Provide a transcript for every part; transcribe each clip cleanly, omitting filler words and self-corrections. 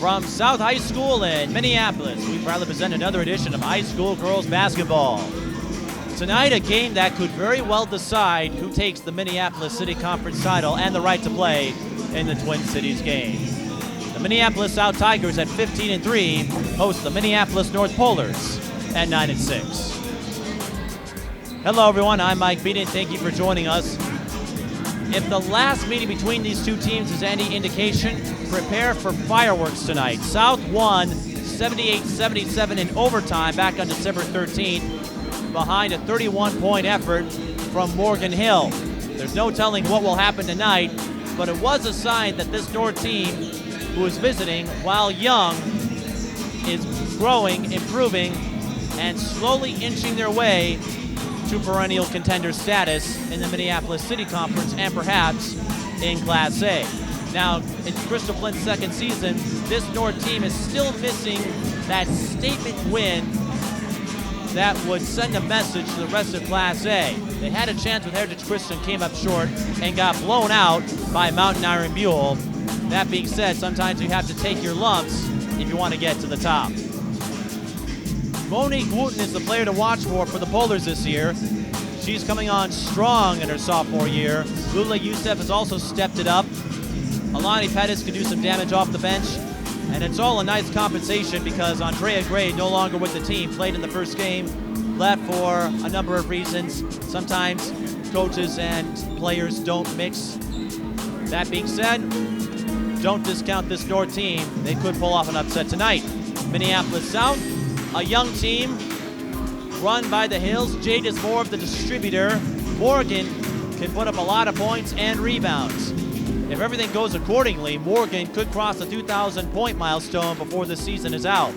From South High School in Minneapolis, we proudly present another edition of high school girls basketball. Tonight, a game that could very well decide who takes the Minneapolis City Conference title and the right to play in the Twin Cities game. The Minneapolis South Tigers at 15-3 host the Minneapolis North Polars at 9-6. Hello everyone, I'm Mike Peden. Thank you for joining us. If the last meeting between these two teams is any indication, prepare for fireworks tonight. South won 78-77 in overtime back on December 13th behind a 31-point effort from Morgan Hill. There's no telling what will happen tonight, but it was a sign that this North team, who is visiting, while young, is growing, improving, and slowly inching their way to perennial contender status in the Minneapolis City Conference and perhaps in Class A. Now, in Crystal Flint's second season, this North team is still missing that statement win that would send a message to the rest of Class A. They had a chance with Heritage Christian, came up short, and got blown out by Mountain Iron Mule. That being said, sometimes you have to take your lumps if you want to get to the top. Monique Wooten is the player to watch for the Polars this year. She's coming on strong in her sophomore year. Lula Youssef has also stepped it up. Alani Pettis can do some damage off the bench. And it's all a nice compensation because Andrea Gray, no longer with the team, played in the first game, left for a number of reasons. Sometimes coaches and players don't mix. That being said, don't discount this North team. They could pull off an upset tonight. Minneapolis South, a young team run by the Hills. Jade is more of the distributor. Morgan can put up a lot of points and rebounds. If everything goes accordingly, Morgan could cross the 2,000-point milestone before the season is out.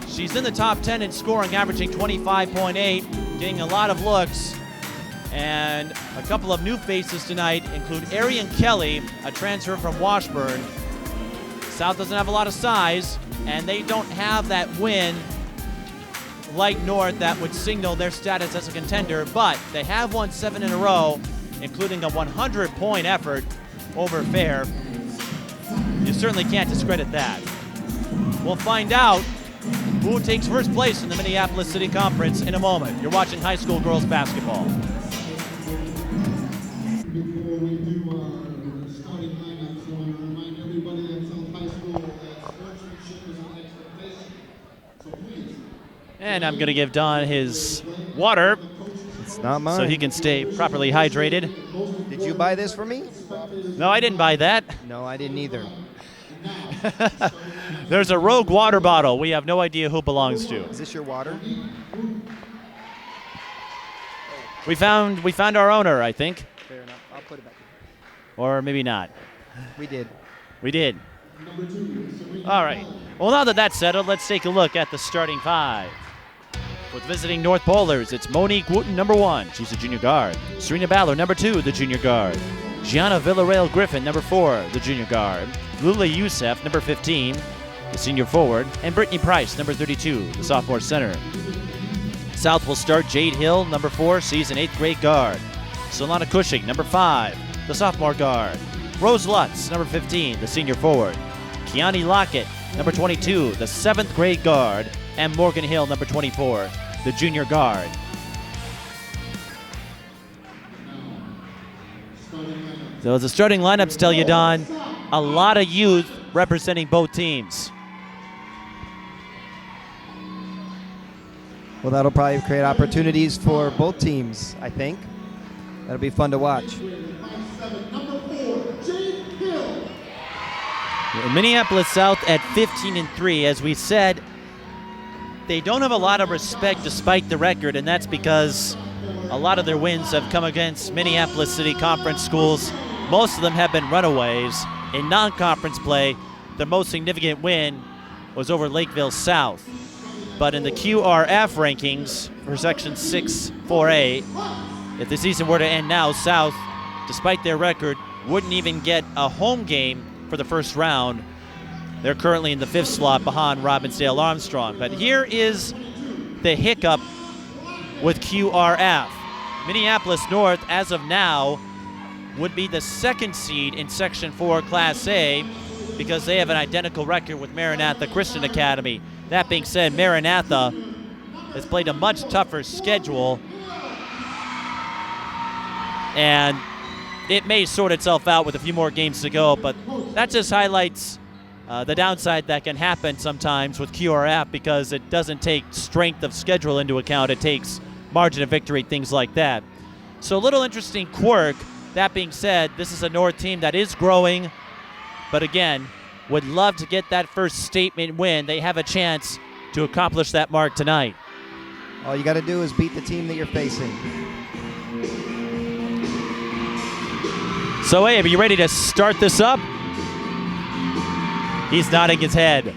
She's in the top 10 in scoring, averaging 25.8, getting a lot of looks. And a couple of new faces tonight include Arian Kelly, a transfer from Washburn. South doesn't have a lot of size, and they don't have that win like North that would signal their status as a contender, but they have won 7 in a row, including a 100-point effort over Fair. You certainly can't discredit that. We'll find out who takes first place in the Minneapolis City Conference in a moment. You're watching high school girls basketball. Before we do our starting lineups, I want to remind everybody at South High School that sportsmanship is an expectation. So please. And I'm going to give Don his water. It's not mine. So he can stay properly hydrated. Did you buy this for me? No, I didn't buy that. No, I didn't either. There's a rogue water bottle. We have no idea who it belongs to. Is this your water? We found our owner, I think. Fair enough. I'll put it back. Or maybe not. We did. We did. All right. Well, now that that's settled, let's take a look at the starting five. With visiting North Polars, it's Monique Wooten, number 1. She's a junior guard. Serena Ballard, number 2, the junior guard. Gianna Villarreal Griffin, number 4, the junior guard. Lula Youssef, number 15, the senior forward. And Brittany Price, number 32, the sophomore center. South will start Jade Hill, number 4, she's an 8th grade guard. Solana Cushing, number 5, the sophomore guard. Rose Lutz, number 15, the senior forward. Kiani Lockett, number 22, the 7th grade guard. And Morgan Hill, number 24, the junior guard. So the starting lineups tell you, Don, a lot of youth representing both teams. Well, that'll probably create opportunities for both teams, I think. That'll be fun to watch. Minneapolis South at 15-3, as we said, they don't have a lot of respect despite the record, and that's because a lot of their wins have come against Minneapolis City Conference schools. Most of them have been runaways. In non-conference play, the most significant win was over Lakeville South. But in the QRF rankings for Section 6-4A, if the season were to end now, South, despite their record, wouldn't even get a home game for the first round. They're currently in the 5th slot behind Robbinsdale Armstrong. But here is the hiccup with QRF. Minneapolis North, as of now, would be the 2nd seed in Section 4 Class A, because they have an identical record with Maranatha Christian Academy. That being said, Maranatha has played a much tougher schedule, and it may sort itself out with a few more games to go, but that just highlights the downside that can happen sometimes with QRF, because it doesn't take strength of schedule into account. It takes margin of victory, things like that. So a little interesting quirk. That being said, this is a North team that is growing, but again, would love to get that first statement win. They have a chance to accomplish that mark tonight. All you got to do is beat the team that you're facing. So, Abe, are you ready to start this up? He's nodding his head.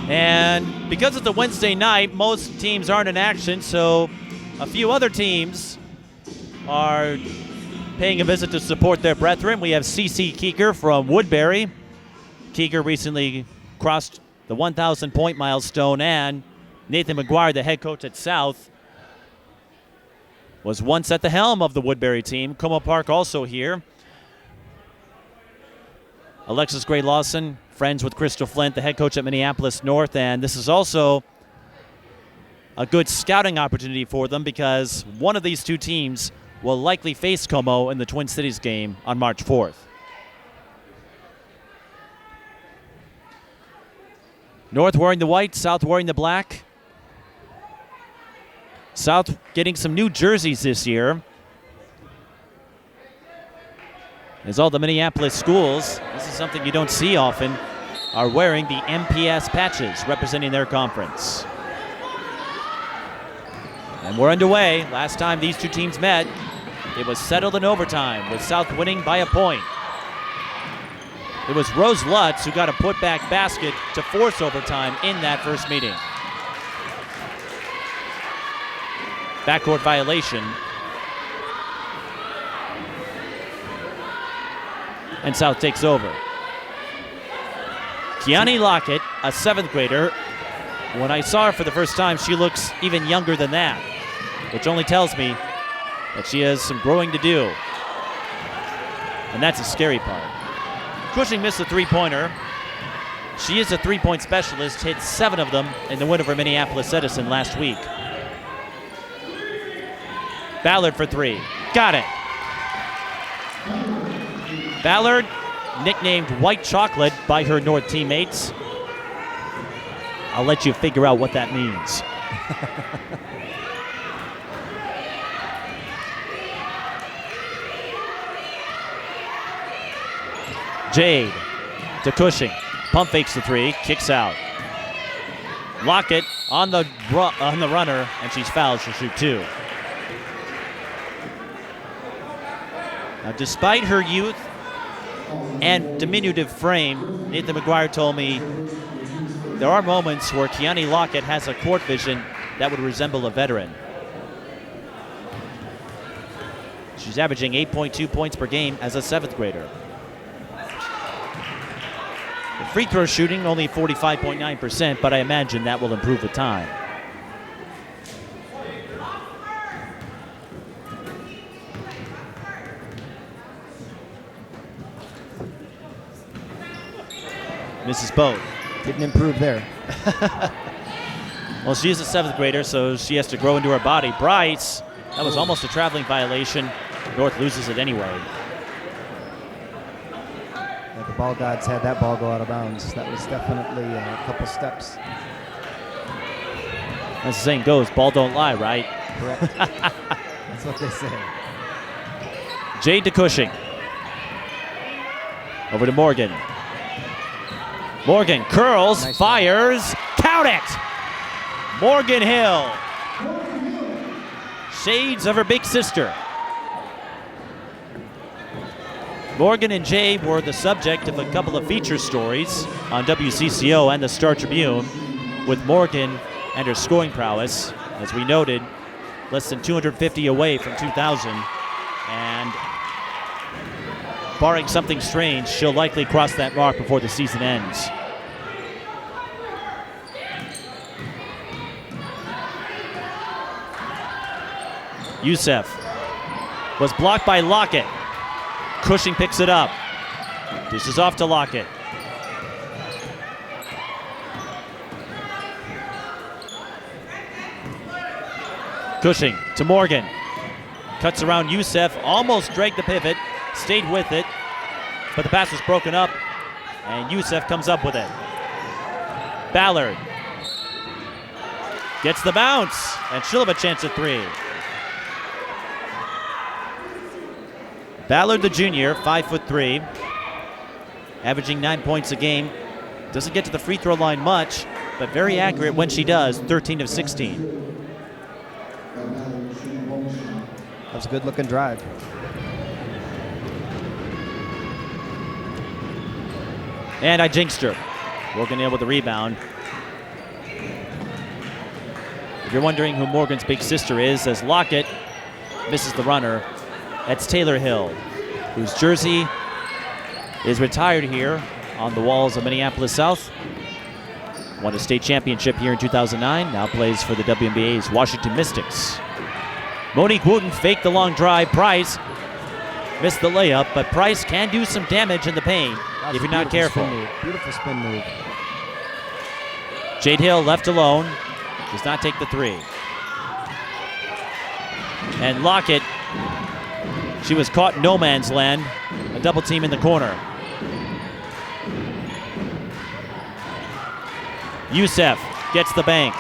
And because it's a Wednesday night, most teams aren't in action, so a few other teams are paying a visit to support their brethren. We have C.C. Keeker from Woodbury. Keeker recently crossed the 1,000-point milestone, and Nathan McGuire, the head coach at South, was once at the helm of the Woodbury team. Como Park also here. Alexis Gray Lawson, friends with Crystal Flint, the head coach at Minneapolis North, and this is also a good scouting opportunity for them because one of these two teams will likely face Como in the Twin Cities game on March 4th. North wearing the white, South wearing the black. South getting some new jerseys this year. As all the Minneapolis schools, this is something you don't see often, are wearing the MPS patches representing their conference. And we're underway. Last time these two teams met, it was settled in overtime, with South winning by a point. It was Rose Lutz who got a putback basket to force overtime in that first meeting. Backcourt violation. And South takes over. Kiani Lockett, a 7th grader. When I saw her for the first time, she looks even younger than that, which only tells me that she has some growing to do. And that's a scary part. Cushing missed a three-pointer. She is a three-point specialist, hit 7 of them in the win over Minneapolis Edison last week. Ballard for 3. Got it. Ballard, nicknamed White Chocolate by her North teammates. I'll let you figure out what that means. Jade to Cushing. Pump fakes the 3, kicks out. Lockett on the runner, and she's fouled. She'll shoot 2. Now, despite her youth and diminutive frame, Nathan McGuire told me there are moments where Kiani Lockett has a court vision that would resemble a veteran. She's averaging 8.2 points per game as a 7th grader. The free throw shooting only 45.9%, but I imagine that will improve with time. Misses both. Didn't improve there. Well, she's a 7th grader, so she has to grow into her body. Bryce, that was almost a traveling violation. North loses it anyway. Yeah, the ball gods had that ball go out of bounds. That was definitely a couple steps. As the saying goes, ball don't lie, right? Correct. That's what they say. Jade to Cushing. Over to Morgan. Morgan curls, nice fires, count it! Morgan Hill. Shades of her big sister. Morgan and Jade were the subject of a couple of feature stories on WCCO and the Star Tribune, with Morgan and her scoring prowess. As we noted, less than 250 away from 2,000, and barring something strange, she'll likely cross that mark before the season ends. Youssef was blocked by Lockett. Cushing picks it up. Dishes off to Lockett. Cushing to Morgan. Cuts around Youssef, almost dragged the pivot, stayed with it, but the pass was broken up, and Youssef comes up with it. Ballard gets the bounce, and she'll have a chance at three. Ballard, the junior, 5'3", averaging 9 points a game. Doesn't get to the free throw line much, but very accurate when she does, 13 of 16. That was a good-looking drive. And I jinxed her. Morgan able to rebound. If you're wondering who Morgan's big sister is, as Lockett misses the runner, that's Taylor Hill, whose jersey is retired here on the walls of Minneapolis South. Won a state championship here in 2009, now plays for the WNBA's Washington Mystics. Monique Wooten faked the long drive. Price missed the layup, but Price can do some damage in the paint if you're not careful. Beautiful spin move. Jade Hill left alone, does not take the three. And Lockett, she was caught in no man's land, a double team in the corner. Youssef gets the bank.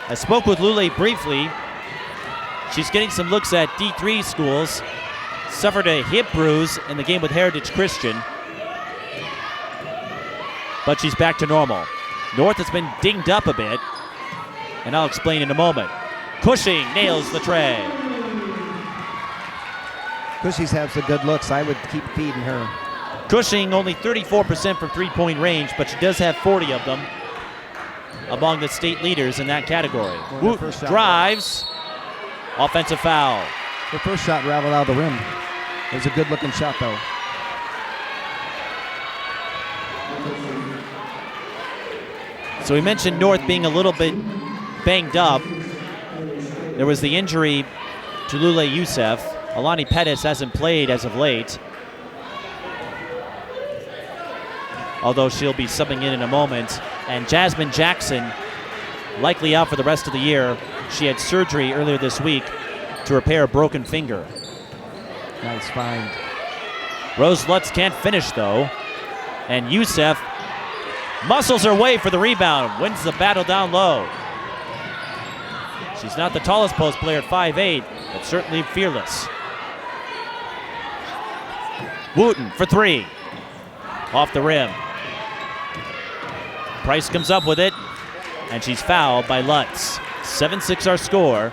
I spoke with Lule briefly. She's getting some looks at D3 schools. Suffered a hip bruise in the game with Heritage Christian, but she's back to normal. North has been dinged up a bit, and I'll explain in a moment. Cushing nails the tray. Cushing's has the good looks. I would keep feeding her. Cushing only 34% from three-point range, but she does have 40 of them among the state leaders in that category. Woot drives. Offensive foul. Her first shot raveled out of the rim. It was a good-looking shot, though. So we mentioned North being a little bit banged up. There was the injury to Lule Youssef. Alani Pettis hasn't played as of late, although she'll be subbing in a moment. And Jasmine Jackson likely out for the rest of the year. She had surgery earlier this week to repair a broken finger. Nice find. Rose Lutz can't finish, though. And Youssef muscles her way for the rebound, wins the battle down low. She's not the tallest post player at 5'8", but certainly fearless. Wooten for three. Off the rim. Price comes up with it, and she's fouled by Lutz. 7-6 our score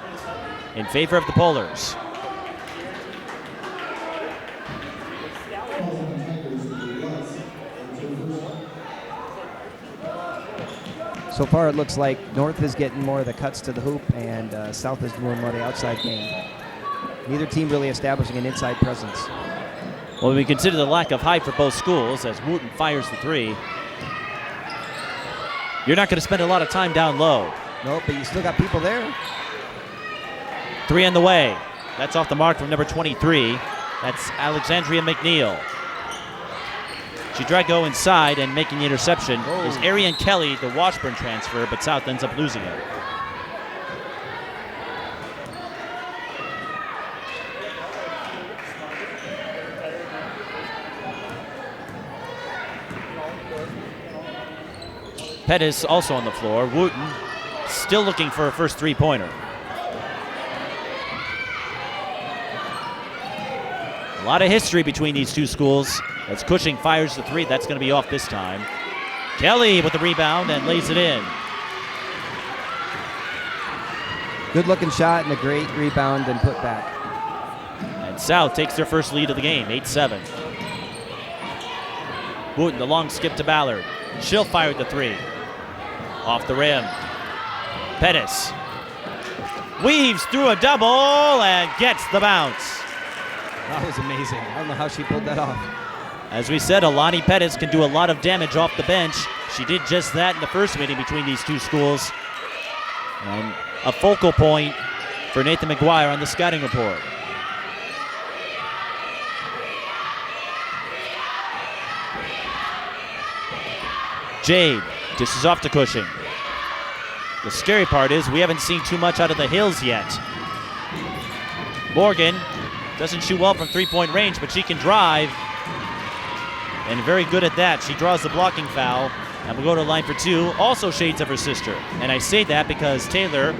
in favor of the Polars. So far, it looks like North is getting more of the cuts to the hoop, and South is doing more of the outside game. Neither team really establishing an inside presence. Well, when we consider the lack of height for both schools, as Wooten fires the three, you're not going to spend a lot of time down low. Nope, but you still got people there. Three on the way. That's off the mark from number 23. That's Alexandria McNeil. She tried to go inside, and making the interception is Arian Kelly, the Washburn transfer, but South ends up losing it. Pettis also on the floor. Wooten still looking for a first three-pointer. A lot of history between these two schools. As Cushing fires the three, that's going to be off this time. Kelly with the rebound and lays it in. Good looking shot and a great rebound and put back. And South takes their first lead of the game, 8-7. Wooten, the long skip to Ballard. She'll fire the three. Off the rim. Pettis weaves through a double and gets the bounce. That was amazing. I don't know how she pulled that off. As we said, Alani Pettis can do a lot of damage off the bench. She did just that in the first meeting between these two schools. And a focal point for Nathan McGuire on the scouting report. Jade dishes off to Cushing. The scary part is we haven't seen too much out of the Hills yet. Morgan doesn't shoot well from three-point range, but she can drive. And very good at that. She draws the blocking foul and will go to the line for two. Also shades of her sister. And I say that because Taylor,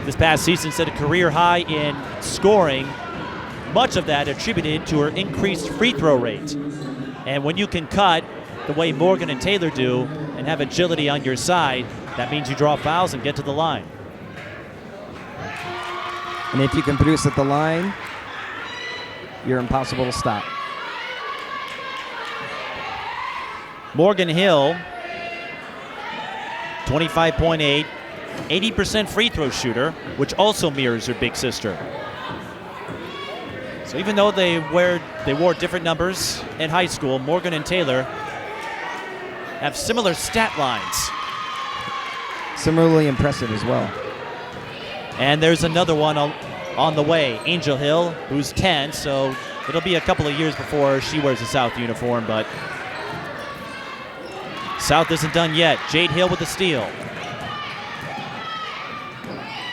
this past season, set a career high in scoring. Much of that attributed to her increased free throw rate. And when you can cut the way Morgan and Taylor do and have agility on your side, that means you draw fouls and get to the line. And if you can produce at the line, you're impossible to stop. Morgan Hill, 25.8, 80% free throw shooter, which also mirrors her big sister. So even though they wore different numbers in high school, Morgan and Taylor have similar stat lines. Similarly impressive as well. And there's another one on the way, Angel Hill, who's 10, so it'll be a couple of years before she wears a South uniform, but South isn't done yet. Jade Hill with the steal.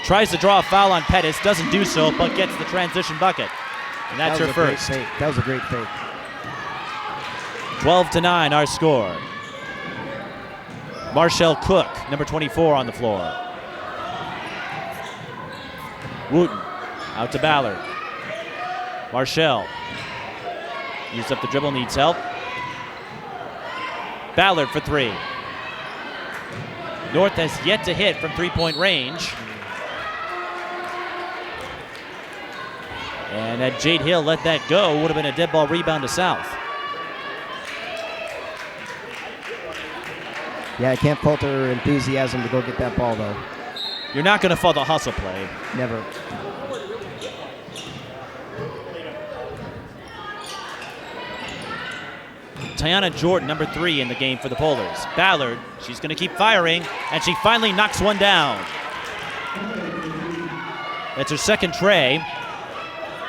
Tries to draw a foul on Pettis, doesn't do so, but gets the transition bucket. And that's her first. That was a great fake. 12-9, our score. Marshall Cook, number 24 on the floor. Wooten out to Ballard. Marshall used up the dribble, needs help. Ballard for three. North has yet to hit from three-point range. And had Jade Hill let that go, would have been a dead ball rebound to South. Yeah, I can't fault her enthusiasm to go get that ball, though. You're not going to fault the hustle play. Never. Tiana Jordan, number 3 in the game for the Polars. Ballard, she's going to keep firing, and she finally knocks one down. That's her second tray,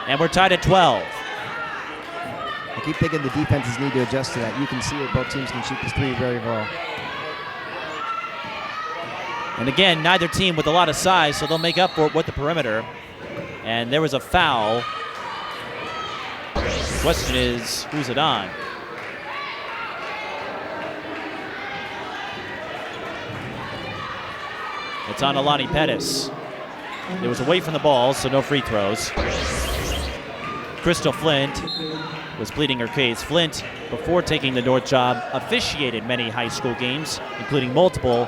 and we're tied at 12. I keep thinking the defenses need to adjust to that. You can see it, both teams can shoot this three very well. And again, neither team with a lot of size, so they'll make up for it with the perimeter. And there was a foul. The question is, who's it on? It's on Alani Pettis. It was away from the ball, so no free throws. Crystal Flint was pleading her case. Flint, before taking the North job, officiated many high school games, including multiple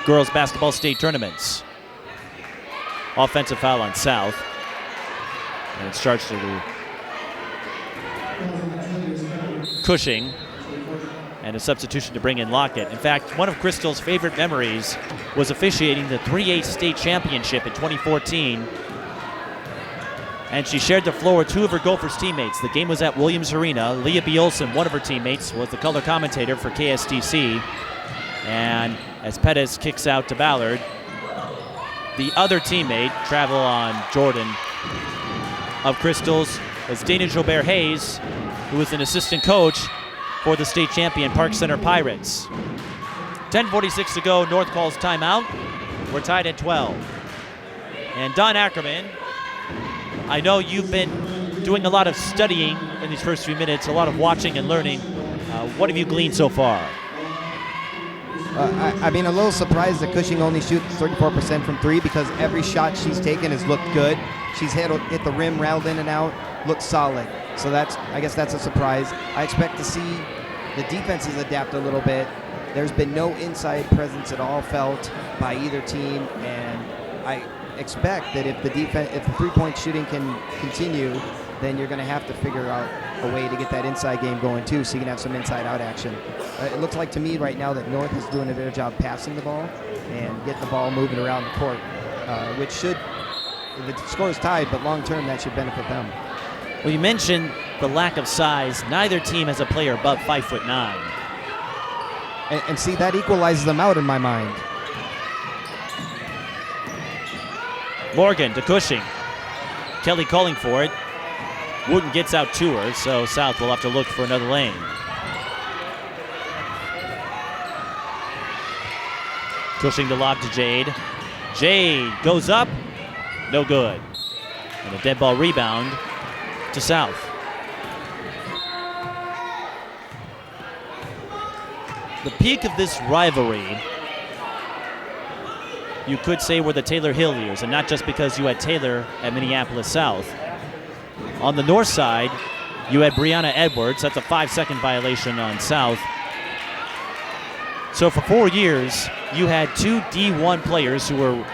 girls basketball state tournaments. Offensive foul on South. And it's charged to Cushing. And a substitution to bring in Lockett. In fact, one of Crystal's favorite memories was officiating the 3A state championship in 2014. And she shared the floor with two of her Gophers teammates. The game was at Williams Arena. Leah B. Olson, one of her teammates, was the color commentator for KSTC. And as Pettis kicks out to Ballard, the other teammate, travel on Jordan, of Crystal's was Dana Jobert Hayes, who was an assistant coach for the state champion Park Center Pirates. 10:46 to go, North calls timeout. We're tied at 12. And Don Ackerman, I know you've been doing a lot of studying in these first few minutes, a lot of watching and learning. What have you gleaned so far? I mean, a little surprised that Cushing only shoots 34% from three because every shot she's taken has looked good. She's hit the rim, rattled in and out, looks solid. So I guess that's a surprise. I expect to see the defenses adapt a little bit. There's been no inside presence at all felt by either team, and I expect that if the three-point shooting can continue, then you're going to have to figure out a way to get that inside game going too, so you can have some inside-out action. It looks like to me right now that North is doing a better job passing the ball and getting the ball moving around the court, which should, the score is tied, but long-term that should benefit them. Well, you mentioned the lack of size. Neither team has a player above 5'9". And see, that equalizes them out in my mind. Morgan to Cushing. Kelly calling for it. Wooten gets out to her, so South will have to look for another lane. Cushing the lob to Jade. Jade goes up, no good. And a dead ball rebound to South. The peak of this rivalry, you could say, were the Taylor Hill years, and not just because you had Taylor at Minneapolis South. On the north side, you had Brianna Edwards. That's a 5-second violation on South. So for 4 years, you had two D1 players who were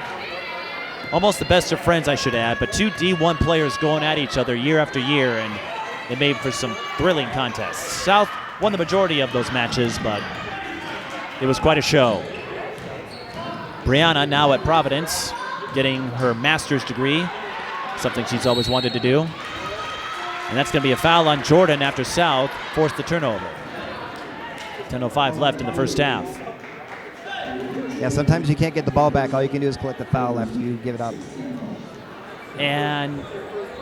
almost the best of friends, I should add, but two D1 players going at each other year after year, and it made for some thrilling contests. South won the majority of those matches, but it was quite a show. Brianna now at Providence, getting her master's degree, something she's always wanted to do. And that's going to be a foul on Jordan after South forced the turnover. 10:05 left in the first half. Yeah, sometimes you can't get the ball back. All you can do is collect the foul after you give it up. And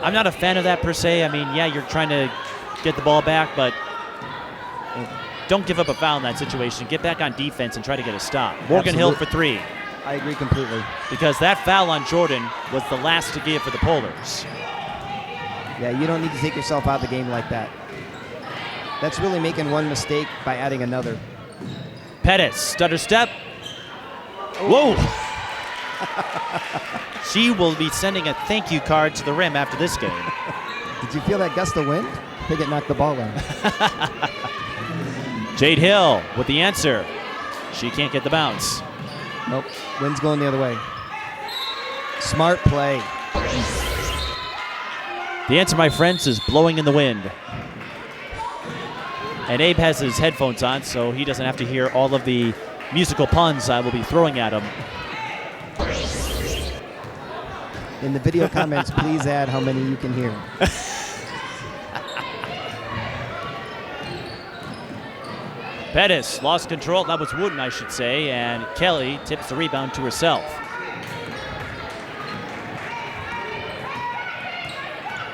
I'm not a fan of that per se. I mean, yeah, you're trying to get the ball back, but don't give up a foul in that situation. Get back on defense and try to get a stop. Morgan Hill for three. I agree completely. Because that foul on Jordan was the last to give for the Polars. Yeah, you don't need to take yourself out of the game like that. That's really making one mistake by adding another. Pettis, stutter step. Whoa! She will be sending a thank you card to the rim after this game. Did you feel that gust of wind? I think it knocked the ball out. Jade Hill with the answer. She can't get the bounce. Nope, wind's going the other way. Smart play. The answer, my friends, is blowing in the wind. And Abe has his headphones on, so he doesn't have to hear all of the musical puns I will be throwing at him. In the video comments, please add how many you can hear. Pettis lost control. That was Wooden, I should say, and Kelly tips the rebound to herself.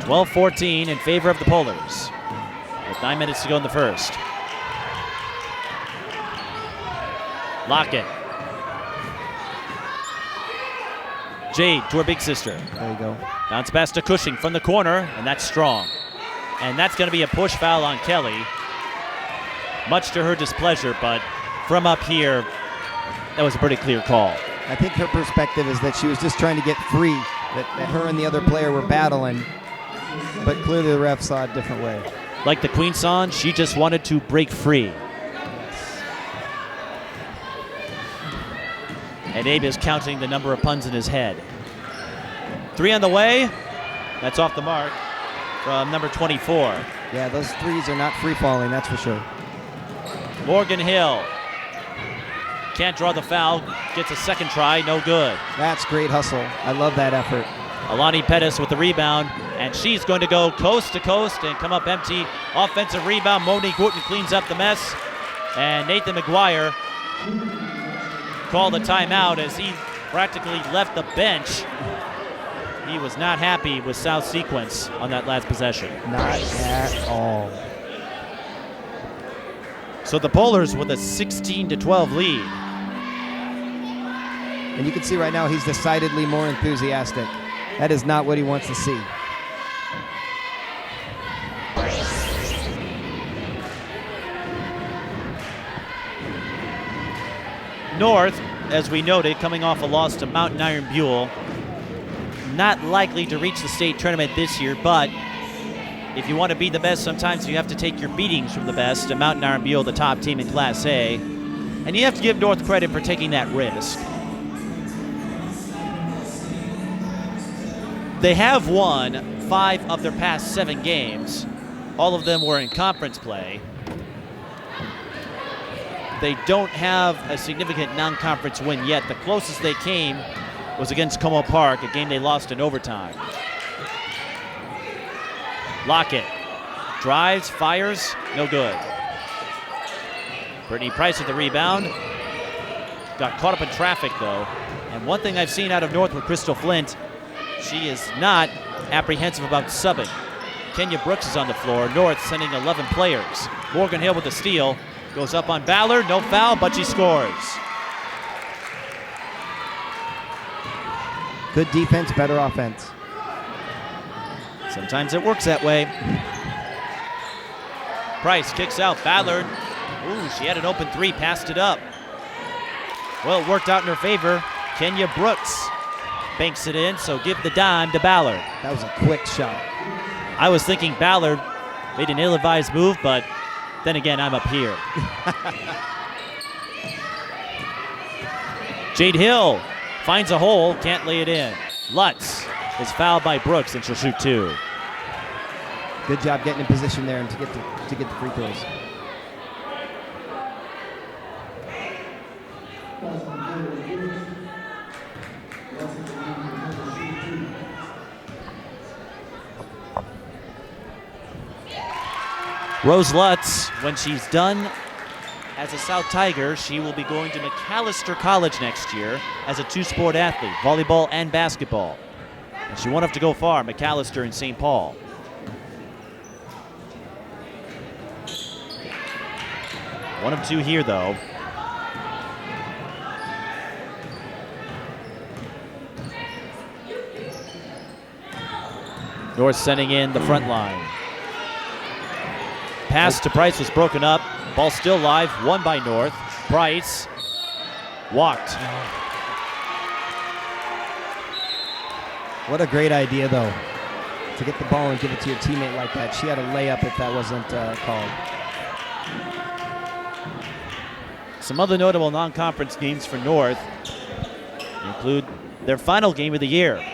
12-14 in favor of the Polars, with 9 minutes to go in the first. Lockett. Jade to her big sister. There you go. Bounce pass to Cushing from the corner, and that's strong. And that's going to be a push foul on Kelly, much to her displeasure, but from up here, that was a pretty clear call. I think her perspective is that she was just trying to get free, that her and the other player were battling, but clearly the ref saw it a different way. Like the Queen song, she just wanted to break free. And Abe is counting the number of puns in his head. 3 on the way. That's off the mark from number 24. Yeah, those threes are not free-falling, that's for sure. Morgan Hill can't draw the foul, gets a second try, no good. That's great hustle. I love that effort. Alani Pettis with the rebound, and she's going to go coast to coast and come up empty. Offensive rebound, Monique Wooten cleans up the mess, and Nathan McGuire called a timeout as he practically left the bench. He was not happy with South's sequence on that last possession. Not at all. So the Polars with a 16-12 lead. And you can see right now he's decidedly more enthusiastic. That is not what he wants to see. North, as we noted, coming off a loss to Mountain Iron Buell, not likely to reach the state tournament this year, but if you want to be the best, sometimes you have to take your beatings from the best. And Mountain Iron Buell, the top team in Class A. And you have to give North credit for taking that risk. They have won 5 of their past 7 games. All of them were in conference play. They don't have a significant non-conference win yet. The closest they came was against Como Park, a game they lost in overtime. Lockett drives, fires, no good. Brittany Price with the rebound. Got caught up in traffic though. And one thing I've seen out of North with Crystal Flint she is not apprehensive about subbing. Kenya Brooks is on the floor. North sending 11 players. Morgan Hill with the steal. Goes up on Ballard. No foul, but she scores. Good defense, better offense. Sometimes it works that way. Price kicks out. Ballard. Ooh, she had an open three, passed it up. Well, it worked out in her favor. Kenya Brooks banks it in, so give the dime to Ballard. That was a quick shot. I was thinking Ballard made an ill-advised move, but then again, I'm up here. Jade Hill finds a hole, can't lay it in. Lutz is fouled by Brooks, and she'll shoot 2. Good job getting in position there and to get the free throws. Rose Lutz, when she's done as a South Tiger, she will be going to McAllister College next year as a 2-sport athlete, volleyball and basketball. And she won't have to go far, McAllister and St. Paul. One of 2 here, though. North sending in the front line. Pass to Price was broken up. Ball still live, won by North. Price walked. What a great idea, though, to get the ball and give it to your teammate like that. She had a layup if that wasn't called. Some other notable non-conference games for North include their final game of the year.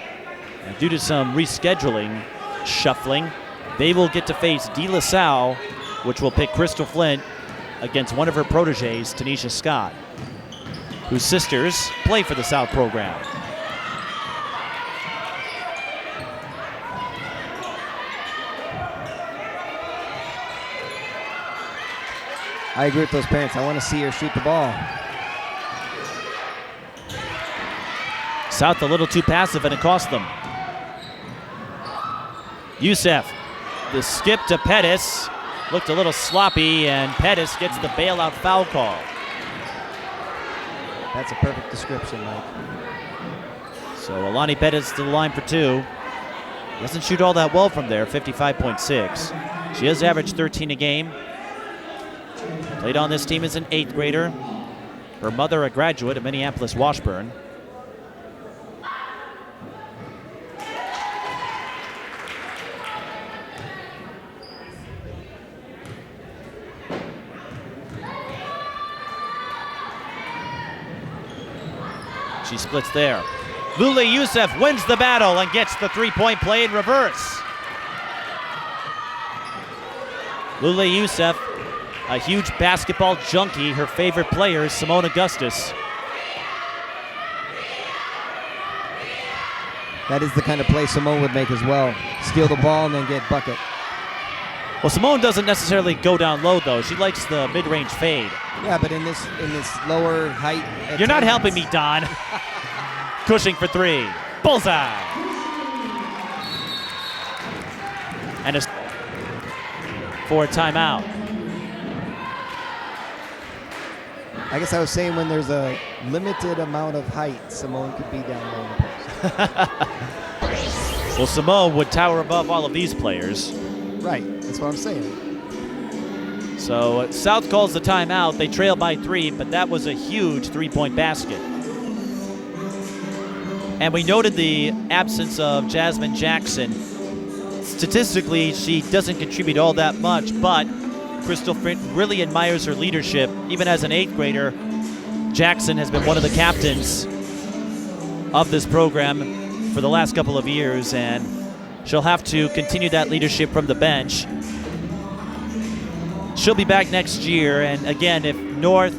And due to some rescheduling, shuffling, they will get to face De La Salle, which will pick Crystal Flint against one of her proteges, Tanisha Scott, whose sisters play for the South program. I agree with those parents. I want to see her shoot the ball. South a little too passive, and it cost them. Youssef, the skip to Pettis, looked a little sloppy, and Pettis gets the bailout foul call. That's a perfect description, Mike. So Alani Pettis to the line for 2. Doesn't shoot all that well from there, 55.6. She has averaged 13 a game. Played on this team as an 8th grader. Her mother a graduate at Minneapolis Washburn. She splits there. Lule Youssef wins the battle and gets the 3-point play in reverse. Lule Youssef, a huge basketball junkie. Her favorite player is Simone Augustus. That is the kind of play Simone would make as well. Steal the ball and then get bucket. Well, Simone doesn't necessarily go down low, though. She likes the mid-range fade. Yeah, but in this lower height. You're not helping me, Don. Cushing for 3. Bullseye. And for a timeout. I guess I was saying when there's a limited amount of height, Simone could be down low in the post. Well, Simone would tower above all of these players. Right, that's what I'm saying. So South calls the timeout. They trail by 3, but that was a huge 3-point basket. And we noted the absence of Jasmine Jackson. Statistically, she doesn't contribute all that much, but Crystal Flint really admires her leadership. Even as an 8th grader, Jackson has been one of the captains of this program for the last couple of years, and she'll have to continue that leadership from the bench. She'll be back next year, and again, if North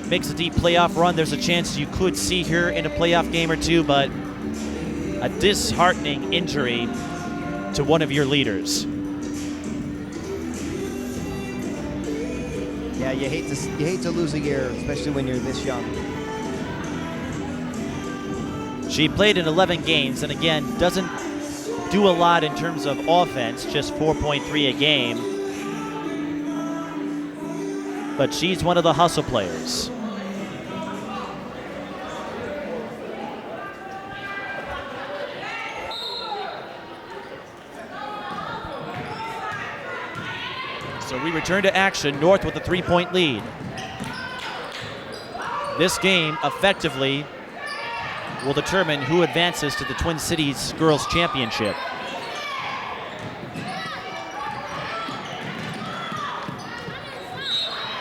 makes a deep playoff run, there's a chance you could see her in a playoff game or 2, but a disheartening injury to one of your leaders. Yeah, you hate to lose a year, especially when you're this young. She played in 11 games, and again, doesn't do a lot in terms of offense, just 4.3 a game. But she's one of the hustle players. So we return to action, North with a 3-point lead. This game effectively will determine who advances to the Twin Cities Girls Championship.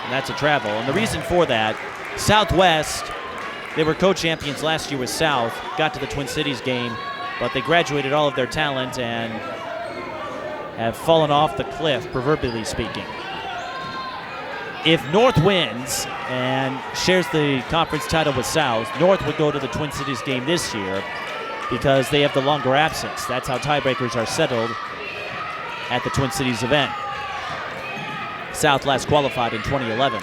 And that's a travel. And the reason for that, Southwest, they were co-champions last year with South, got to the Twin Cities game, but they graduated all of their talent and have fallen off the cliff, proverbially speaking. If North wins and shares the conference title with South, North would go to the Twin Cities game this year because they have the longer absence. That's how tiebreakers are settled at the Twin Cities event. South last qualified in 2011.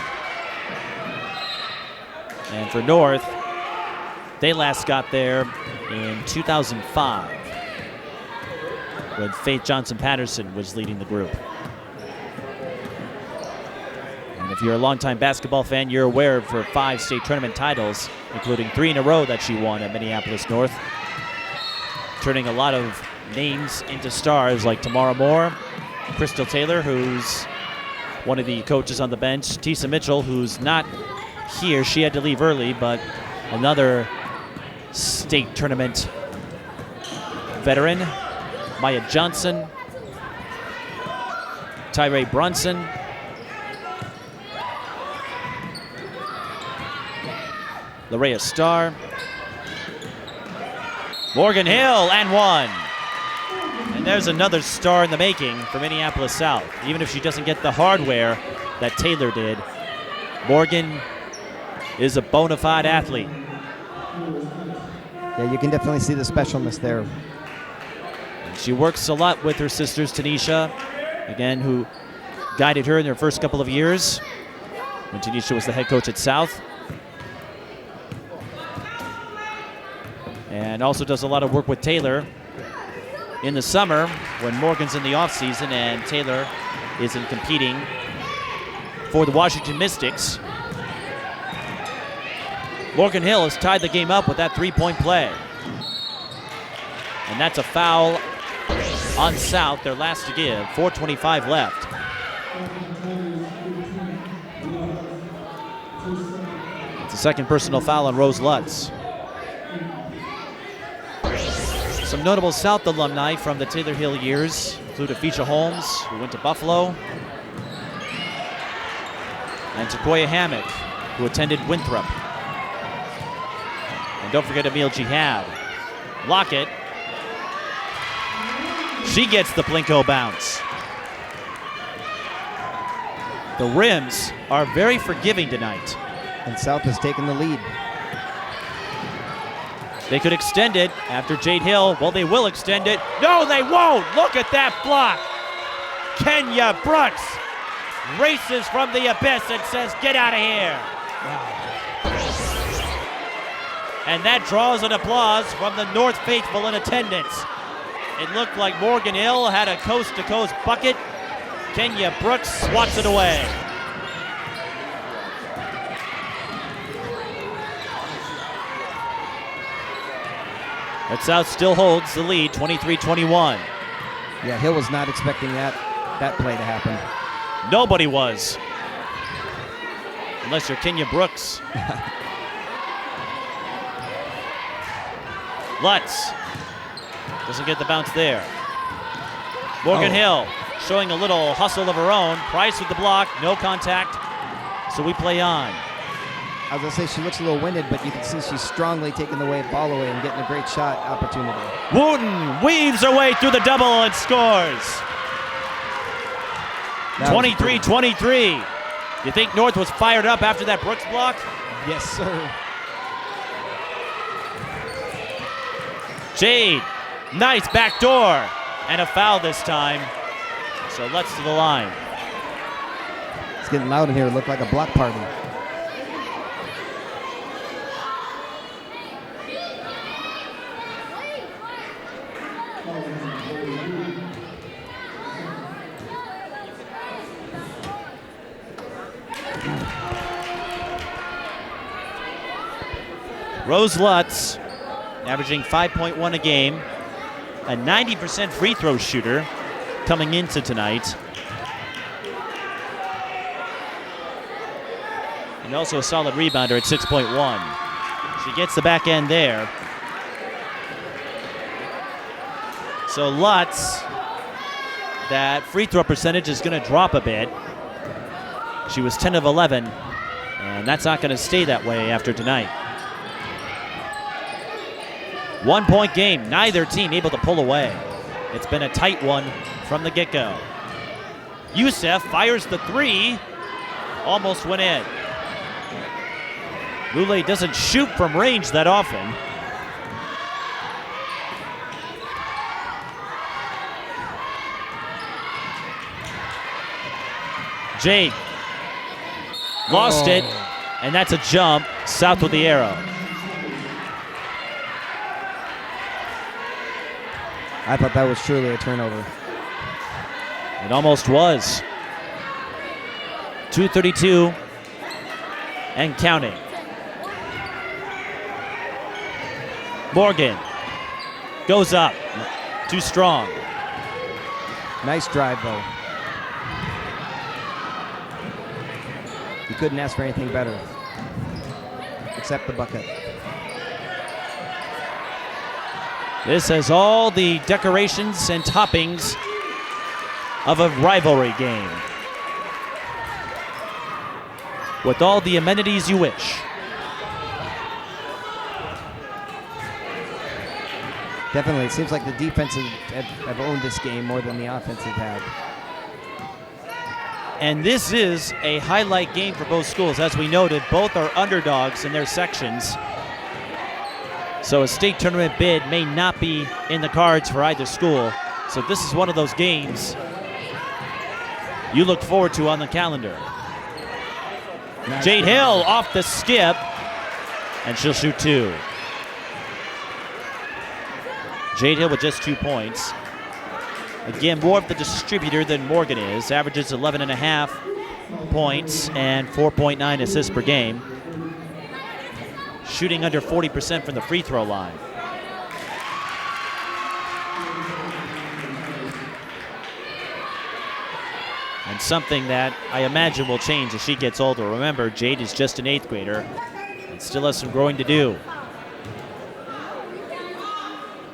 And for North, they last got there in 2005 when Faith Johnson-Patterson was leading the group. And if you're a longtime basketball fan, you're aware of her 5 state tournament titles, including 3 in a row that she won at Minneapolis North, turning a lot of names into stars like Tamara Moore, Crystal Taylor, who's one of the coaches on the bench, Tisa Mitchell, who's not here. She had to leave early, but another state tournament veteran, Maya Johnson, Tyree Brunson, Larea Starr, Morgan Hill, and one. And there's another star in the making for Minneapolis South. Even if she doesn't get the hardware that Taylor did, Morgan is a bona fide athlete. Yeah, you can definitely see the specialness there. She works a lot with her sisters, Tanisha, again, who guided her in her first couple of years when Tanisha was the head coach at South. And also does a lot of work with Taylor in the summer when Morgan's in the offseason and Taylor isn't competing for the Washington Mystics. Morgan Hill has tied the game up with that 3-point play. And that's a foul on South, their last to give, 4:25 left. It's a second personal foul on Rose Lutz. Some notable South alumni from the Taylor Hill years include Afisha Holmes, who went to Buffalo, and Takoya Hammock, who attended Winthrop. And don't forget Emil Jihad. Lockett, she gets the Plinko bounce. The rims are very forgiving tonight. And South has taken the lead. They could extend it after Jade Hill. Well, they will extend it. No, they won't. Look at that block. Kenya Brooks races from the abyss and says, get out of here. And that draws an applause from the North faithful in attendance. It looked like Morgan Hill had a coast-to-coast bucket. Kenya Brooks swats it away. But South still holds the lead, 23-21. Yeah, Hill was not expecting that play to happen. Nobody was. Unless you're Kenya Brooks. Lutz doesn't get the bounce there. Morgan Hill showing a little hustle of her own. Price with the block, no contact. So we play on. I was going to say she looks a little winded, but you can see she's strongly taking the ball away and getting a great shot opportunity. Wooten weaves her way through the double and scores. 23-23. You think North was fired up after that Brooks block? Yes, sir. Jade, nice back door, and a foul this time. So Lutz to the line. It's getting loud in here. It looked like a block party. Rose Lutz, averaging 5.1 a game, a 90% free throw shooter coming into tonight. And also a solid rebounder at 6.1. She gets the back end there. So Lutz, that free throw percentage is going to drop a bit. She was 10 of 11, and that's not going to stay that way after tonight. 1 point game, neither team able to pull away. It's been a tight one from the get-go. Youssef fires the three, almost went in. Lule doesn't shoot from range that often. Jade lost it, and that's a jump south with the arrow. I thought that was truly a turnover. It almost was. 2:32 and counting. Morgan goes up, too strong. Nice drive, though. You couldn't ask for anything better, except the bucket. This has all the decorations and toppings of a rivalry game, with all the amenities you wish. Definitely, it seems like the defense have owned this game more than the offense have had. And this is a highlight game for both schools. As we noted, both are underdogs in their sections. So a state tournament bid may not be in the cards for either school. So this is one of those games you look forward to on the calendar. Nice. Jade Hill off the skip, and she'll shoot two. Jade Hill with just 2 points. Again, more of the distributor than Morgan is. Averages 11.5 points and 4.9 assists per game. Shooting under 40% from the free throw line. And something that I imagine will change as she gets older. Remember, Jade is just an 8th grader and still has some growing to do.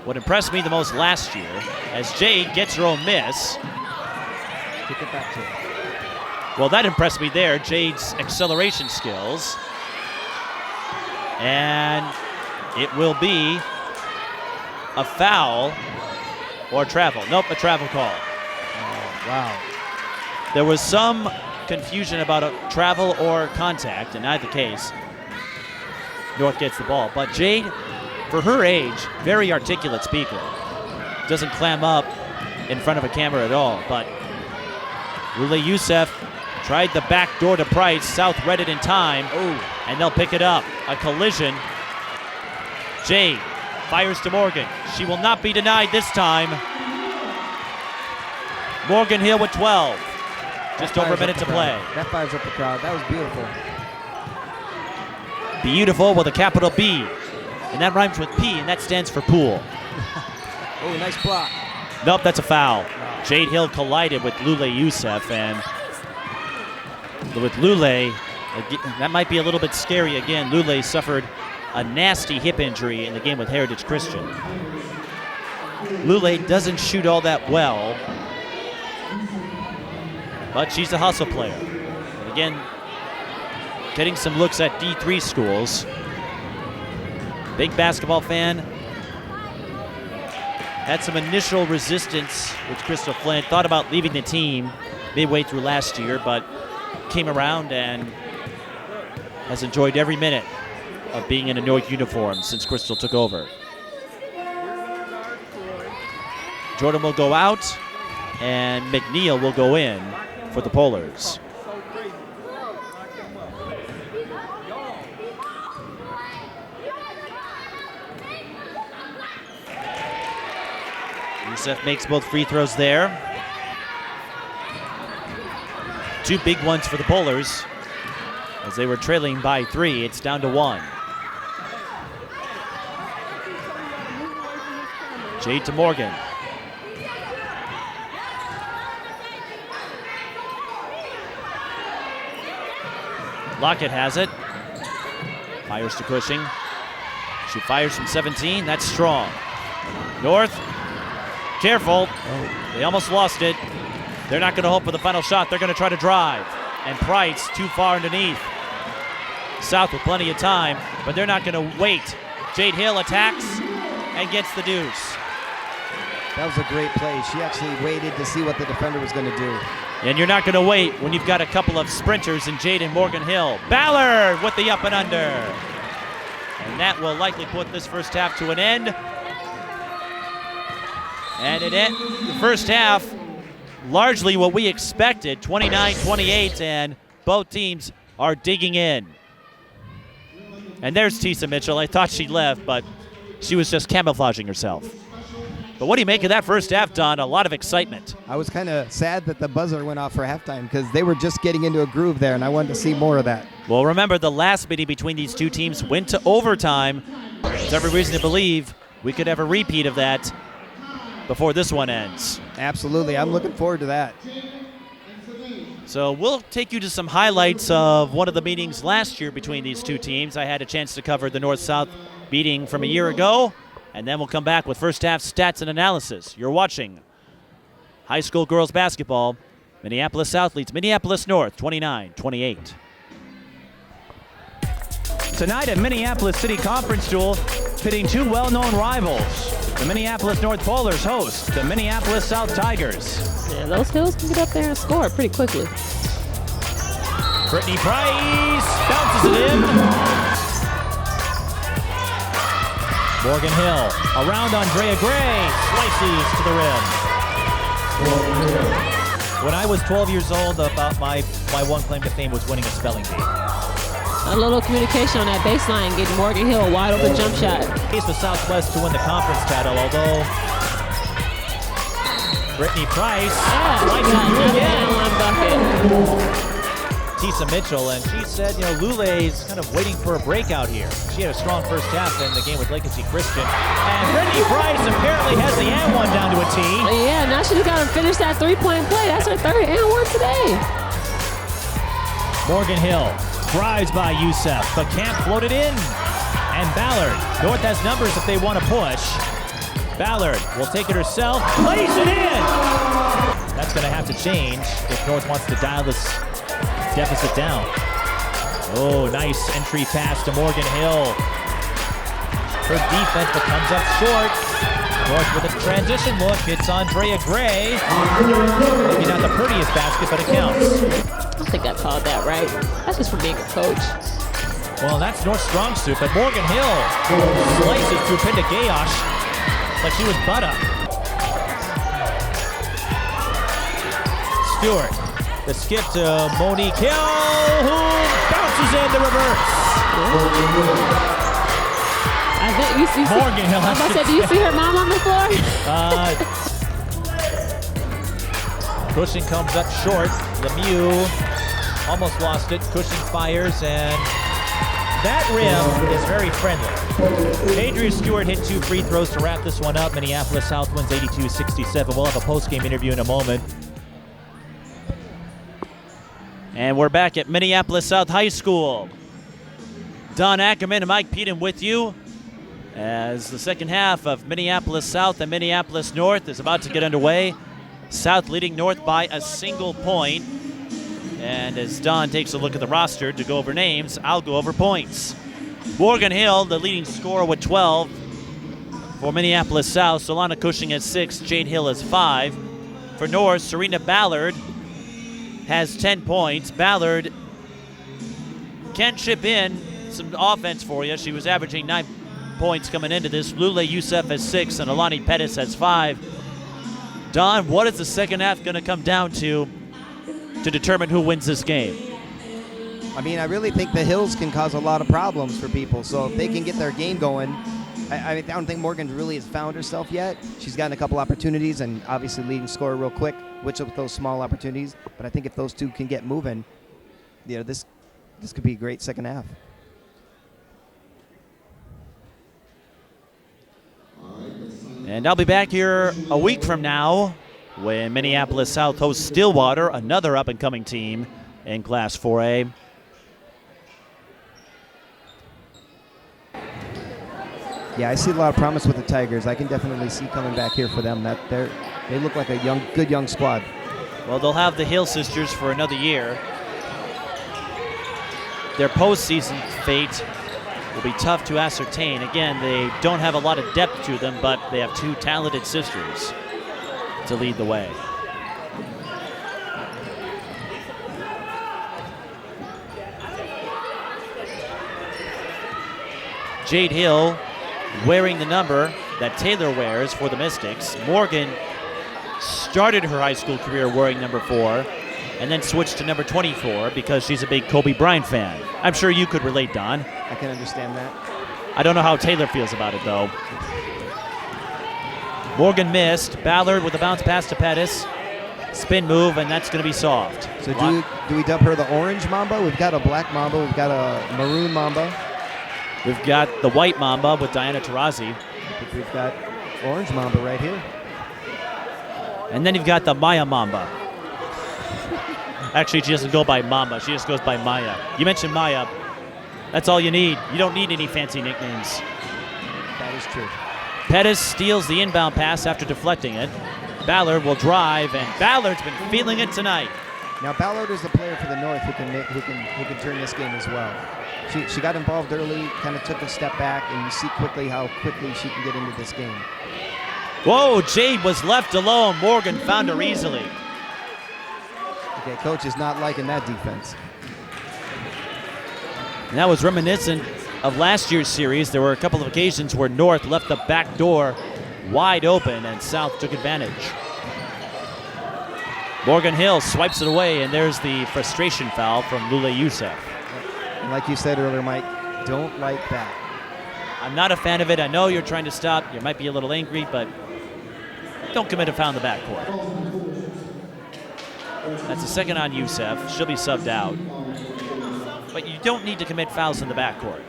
What impressed me the most last year, as Jade gets her own miss. Kick it back to her. Well, that impressed me there, Jade's acceleration skills. And it will be a foul or travel. Nope, a travel call. Oh, wow. There was some confusion about a travel or contact, in either case, North gets the ball. But Jade, for her age, very articulate speaker. Doesn't clam up in front of a camera at all. But Lule Youssef tried the back door to Price. South read it in time. And they'll pick it up. A collision. Jade fires to Morgan. She will not be denied this time. Morgan Hill with 12. Just over a minute to play. That fires up the crowd. That was beautiful. Beautiful with a capital B. And that rhymes with P, and that stands for pool. Oh, nice block. Nope, that's a foul. Jade Hill collided with Lule Youssef, and with Lule, that might be a little bit scary again. Lule suffered a nasty hip injury in the game with Heritage Christian. Lule doesn't shoot all that well, but she's a hustle player. And again, getting some looks at D3 schools. Big basketball fan. Had some initial resistance with Crystal Flint. Thought about leaving the team midway through last year, but came around and has enjoyed every minute of being in a North uniform since Crystal took over. Jordan will go out, and McNeil will go in for the Polars. Youssef makes both free throws there. Two big ones for the Polars. As they were trailing by 3, it's down to 1. Jade to Morgan. Lockett has it. Fires to Cushing. She fires from 17. That's strong. North. Careful. They almost lost it. They're not going to hope for the final shot. They're going to try to drive. And Price too far underneath. South with plenty of time, but they're not going to wait. Jade Hill attacks and gets the deuce. That was a great play. She actually waited to see what the defender was going to do. And you're not going to wait when you've got a couple of sprinters in Jade and Morgan Hill. Ballard with the up and under. And that will likely put this first half to an end. And it ends the first half largely what we expected, 29-28, and both teams are digging in. And there's Tisa Mitchell. I thought she left, but she was just camouflaging herself. But what do you make of that first half, Don? A lot of excitement. I was kind of sad that the buzzer went off for halftime because they were just getting into a groove there, and I wanted to see more of that. Well, remember, the last meeting between these two teams went to overtime. There's every reason to believe we could have a repeat of that before this one ends. Absolutely. I'm looking forward to that. So we'll take you to some highlights of one of the meetings last year between these two teams. I had a chance to cover the North-South meeting from a year ago, and then we'll come back with first half stats and analysis. You're watching high school girls basketball. Minneapolis South leads Minneapolis North 29-28. Tonight at Minneapolis City Conference duel, pitting two well-known rivals. The Minneapolis North Polars host the Minneapolis South Tigers. Yeah, those Hills can get up there and score pretty quickly. Brittany Price bounces it in. Morgan Hill around Andrea Gray, slices to the rim. When I was 12 years old, about my one claim to fame was winning a spelling bee. A little communication on that baseline, getting Morgan Hill a wide open jump shot. Case for Southwest to win the conference title, although Brittany Price slices through again. One bucket. Tisa Mitchell, and she said, Lule's kind of waiting for a breakout here. She had a strong first half in the game with Legacy Christian. And Brittany Price apparently has the and one down to a T. Yeah, now she's got to finish that three-point play. That's her third and one today. Morgan Hill drives by Youssef, but can't float it in. And Ballard, North has numbers if they want to push. Ballard will take it herself, lays it in! That's going to have to change if North wants to dial this deficit down. Oh, nice entry pass to Morgan Hill. Her defense, but comes up short. North with a transition look. It's Andrea Gray. Maybe not the prettiest basket, but it counts. I think I called that right. That's just for being a coach. Well, that's North's strong suit, but Morgan Hill slices through Peden like she was butter. Stewart, the skip to Monique Hill, who bounces in the reverse. I think you see. Morgan Hill. I said, do you see her mom on the floor? Cushing comes up short. Lemieux almost lost it. Cushing fires, and that rim is very friendly. Adria Stewart hit 2 free throws to wrap this one up. Minneapolis South wins 82-67. We'll have a post-game interview in a moment. And we're back at Minneapolis South High School. Don Ackerman and Mike Peden with you as the second half of Minneapolis South and Minneapolis North is about to get underway. South leading North by a single point. And as Don takes a look at the roster to go over names, I'll go over points. Morgan Hill, the leading scorer with 12 for Minneapolis South. Solana Cushing has 6, Jade Hill has 5. For North, Serena Ballard has 10 points. Ballard can chip in some offense for you. She was averaging 9 points coming into this. Lule Youssef has 6 and Alani Pettis has 5. Don, what is the second half going to come down to determine who wins this game? I mean, I really think the Hills can cause a lot of problems for people. So if they can get their game going, I don't think Morgan really has found herself yet. She's gotten a couple opportunities and obviously leading scorer real quick, which of those small opportunities. But I think if those two can get moving, this this could be a great second half. And I'll be back here a week from now when Minneapolis South hosts Stillwater, another up-and-coming team in Class 4A. Yeah, I see a lot of promise with the Tigers. I can definitely see coming back here for them. They look like a good young squad. Well, they'll have the Hill sisters for another year. Their postseason fate will be tough to ascertain. Again, they don't have a lot of depth to them, but they have two talented sisters to lead the way. Jade Hill wearing the number that Taylor wears for the Mystics. Morgan started her high school career wearing number 4 and then switched to number 24 because she's a big Kobe Bryant fan. I'm sure you could relate, Don. I can understand that. I don't know how Taylor feels about it, though. Morgan missed. Ballard with a bounce pass to Pettis. Spin move, and that's going to be soft. So do we dub her the orange Mamba? We've got a black Mamba. We've got a maroon Mamba. We've got the white Mamba with Diana Taurasi. I think we've got orange Mamba right here. And then you've got the Maya Mamba. Actually, she doesn't go by Mamba. She just goes by Maya. You mentioned Maya. That's all you need. You don't need any fancy nicknames. That is true. Pettis steals the inbound pass after deflecting it. Ballard will drive, and Ballard's been feeling it tonight. Now Ballard is the player for the North who can turn this game as well. She got involved early, kind of took a step back, and you see quickly how quickly she can get into this game. Whoa, Jade was left alone. Morgan found her easily. Okay, coach is not liking that defense. And that was reminiscent of last year's series. There were a couple of occasions where North left the back door wide open and South took advantage. Morgan Hill swipes it away, and there's the frustration foul from Lule Youssef. And like you said earlier, Mike, don't like that. I'm not a fan of it. I know you're trying to stop. You might be a little angry, but don't commit a foul in the backcourt. That's a second on Youssef. She'll be subbed out. But you don't need to commit fouls in the backcourt.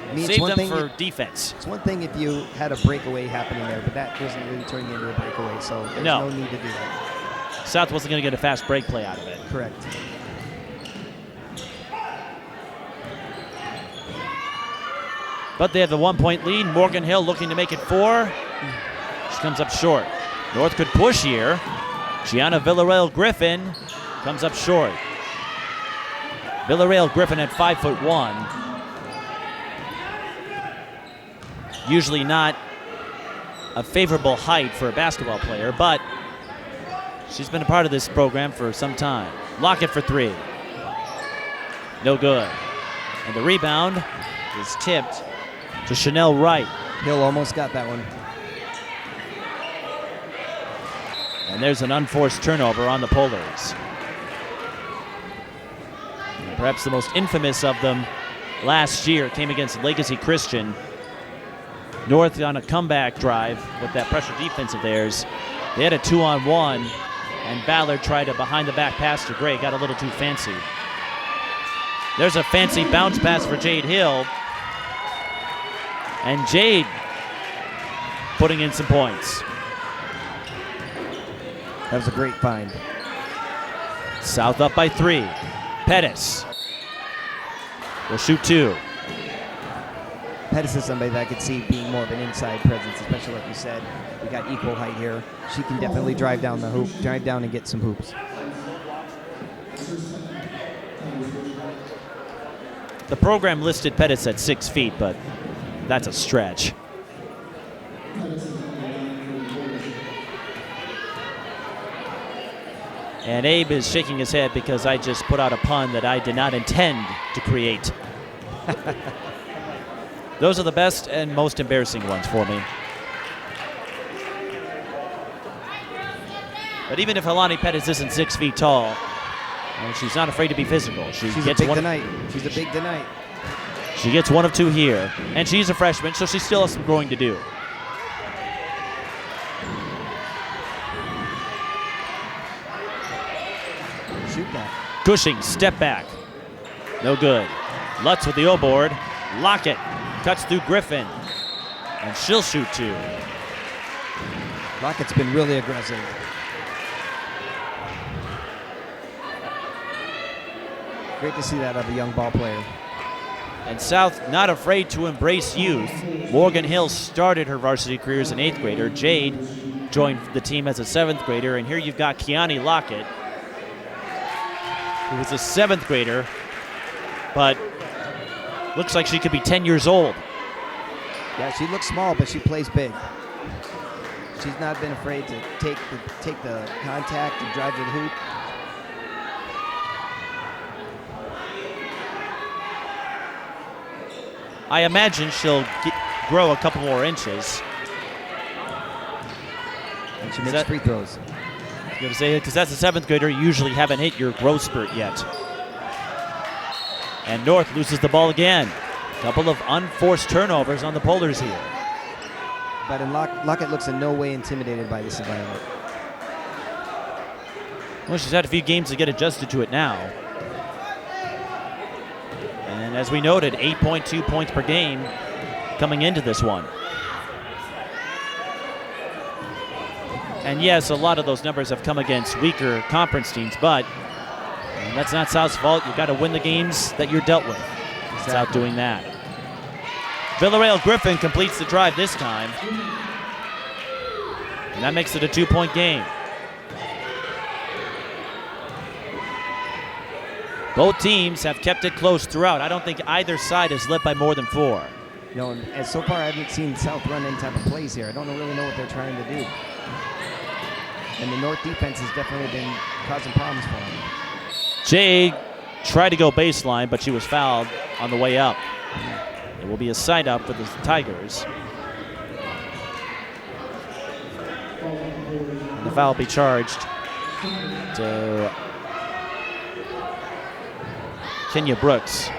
I mean, Save them for defense. It's one thing if you had a breakaway happening there, but that wasn't really turning into a breakaway, so there's no need to do that. South wasn't going to get a fast break play out of it. Correct. But they have the 1-point lead. Morgan Hill looking to make it 4. She comes up short. North could push here. Gianna Villarreal Griffin comes up short. Villarreal Griffin at 5'1". Usually not a favorable height for a basketball player, but she's been a part of this program for some time. Lockett for 3. No good. And the rebound is tipped to Chanel Wright. Hill almost got that one. And there's an unforced turnover on the Polars. And perhaps the most infamous of them last year came against Legacy Christian. North on a comeback drive with that pressure defense of theirs. They had a 2-on-1, and Ballard tried a behind-the-back pass to Gray. Got a little too fancy. There's a fancy bounce pass for Jade Hill. And Jade putting in some points. That was a great find. South up by 3. Pettis will shoot 2. Pettis is somebody that I could see being more of an inside presence, especially like you said. We got equal height here. She can definitely drive down the hoop, drive down and get some hoops. The program listed Pettis at 6 feet, but that's a stretch. And Abe is shaking his head because I just put out a pun that I did not intend to create. Those are the best and most embarrassing ones for me. But even if Helani Pettis isn't 6 feet tall, she's not afraid to be physical. She's a big tonight. She's a big tonight. She gets 1 of 2 here, and she's a freshman, so she still has some growing to do. Shoot that. Cushing, step back. No good. Lutz with the O-board. Lockett cuts through Griffin. And she'll shoot 2. Lockett's been really aggressive. Great to see that of a young ball player. And South not afraid to embrace youth. Morgan Hill started her varsity career as an 8th grader. Jade joined the team as a 7th grader. And here you've got Kiani Lockett, who was a 7th grader, but looks like she could be 10 years old. Yeah, she looks small, but she plays big. She's not been afraid to take the contact and drive to the hoop. I imagine she'll grow a couple more inches. And she makes free throws. I was going to say, because that's a 7th grader, you usually haven't hit your growth spurt yet. And North loses the ball again. Couple of unforced turnovers on the Polars here. But Lockett looks in no way intimidated by this environment. Well, she's had a few games to get adjusted to it now. And as we noted, 8.2 points per game coming into this one. And yes, a lot of those numbers have come against weaker conference teams, but that's not South's fault. You've got to win the games that you're dealt with. Exactly. South doing that. Villarreal Griffin completes the drive this time. And that makes it a 2-point game. Both teams have kept it close throughout. I don't think either side has led by more than 4. No, and so far I haven't seen South run any type of plays here. I don't really know what they're trying to do. And the North defense has definitely been causing problems for them. Jade tried to go baseline, but she was fouled on the way up. It will be a side up for the Tigers. And the foul will be charged to Kenya Brooks.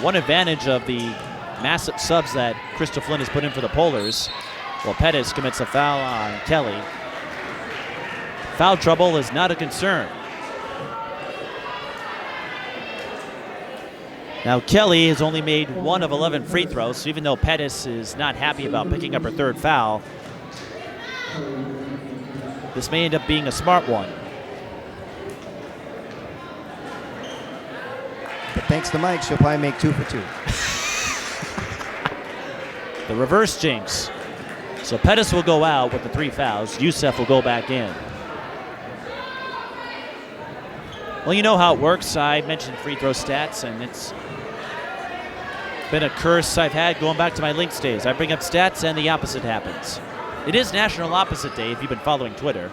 One advantage of the massive subs that Crystal Flynn has put in for the Polars. Well, Pettis commits a foul on Kelly. Foul trouble is not a concern. Now Kelly has only made 1 of 11 free throws, so even though Pettis is not happy about picking up her 3rd foul, this may end up being a smart one. But thanks to Mike, she'll probably make 2 for 2. The reverse jinx. So Pettis will go out with the 3 fouls. Youssef will go back in. Well, you know how it works. I mentioned free throw stats, and it's been a curse I've had going back to my Lynx days. I bring up stats, and the opposite happens. It is National Opposite Day if you've been following Twitter.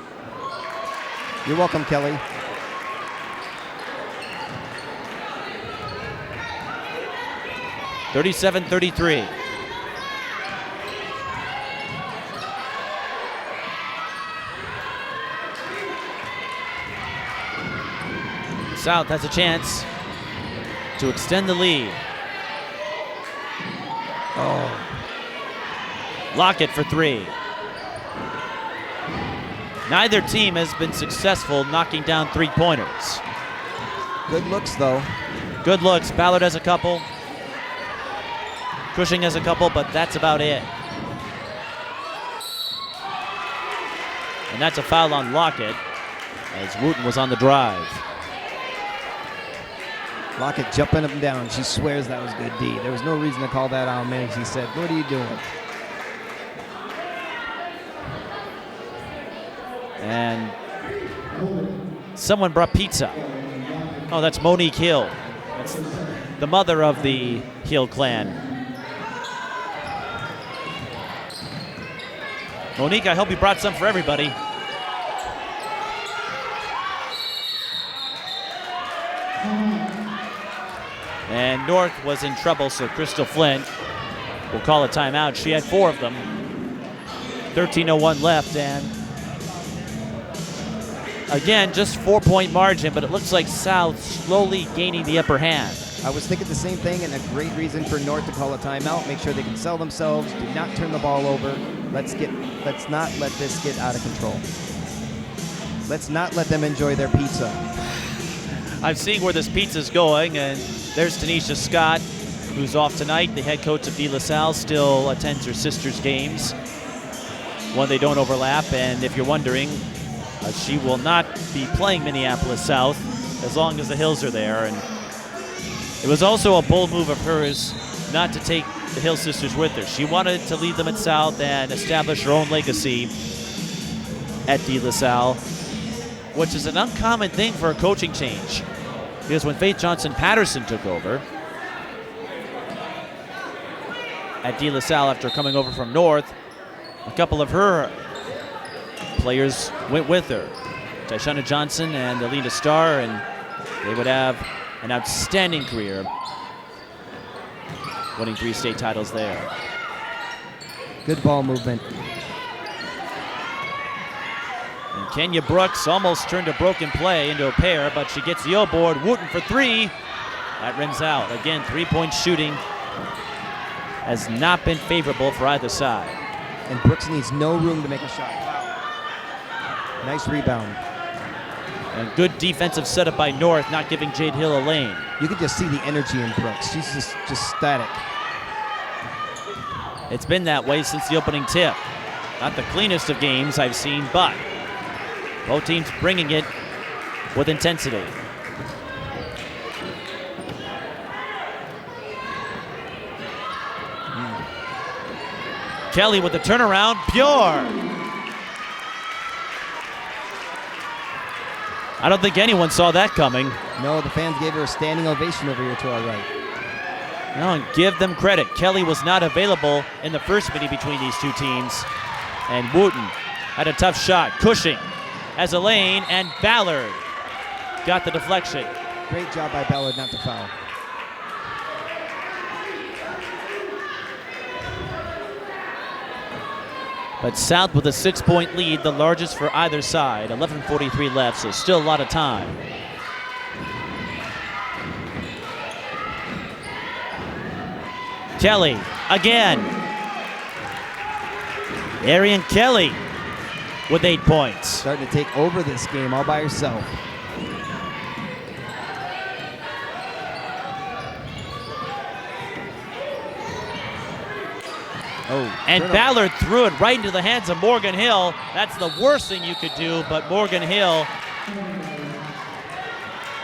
You're welcome, Kelly. (37-33). South has a chance to extend the lead. Oh. Lockett for 3. Neither team has been successful knocking down 3-pointers. Good looks, though. Good looks. Ballard has a couple. Cushing has a couple, but that's about it. And that's a foul on Lockett as Wooten was on the drive. Lockett jumping up and down. She swears that was good D. There was no reason to call that on me. She said, "What are you doing?" And someone brought pizza. Oh, that's Monique Hill. That's the mother of the Hill clan. Monique, I hope you brought some for everybody. And North was in trouble, so Crystal Flynn will call a timeout. She had 4 of them. 13:01 left, and again, just 4-point margin, but it looks like South slowly gaining the upper hand. I was thinking the same thing, and a great reason for North to call a timeout. Make sure they can sell themselves. Do not turn the ball over. Let's not let this get out of control. Let's not let them enjoy their pizza. I'm seeing where this pizza's going, and there's Tanisha Scott, who's off tonight. The head coach of De La Salle still attends her sister's games. One, they don't overlap, and if you're wondering, she will not be playing Minneapolis South as long as the Hills are there. And it was also a bold move of hers not to take the Hill sisters with her. She wanted to leave them at South and establish her own legacy at De La Salle, which is an uncommon thing for a coaching change. Because when Faith Johnson-Patterson took over at De La Salle after coming over from North, a couple of her players went with her, Tyshana Johnson and Alina Starr, and they would have an outstanding career, winning 3 state titles there. Good ball movement. And Kenya Brooks almost turned a broken play into a pair, but she gets the O-board. Wooten for 3. That rims out. Again, 3-point shooting has not been favorable for either side. And Brooks needs no room to make a shot. Nice rebound. And good defensive setup by North, not giving Jade Hill a lane. You could just see the energy in Brooks. She's just static. It's been that way since the opening tip. Not the cleanest of games I've seen, but both teams bringing it with intensity. Kelly with the turnaround, pure. I don't think anyone saw that coming. No, the fans gave her a standing ovation over here to our right. No, and give them credit. Kelly was not available in the first meeting between these two teams. And Wooten had a tough shot. Cushing has a lane, and Ballard got the deflection. Great job by Ballard not to foul. But South with a 6-point lead, the largest for either side. 11:43 left, so still a lot of time. Kelly again. Arian Kelly with 8 points. Starting to take over this game all by herself. Oh, and Ballard threw it right into the hands of Morgan Hill. That's the worst thing you could do, but Morgan Hill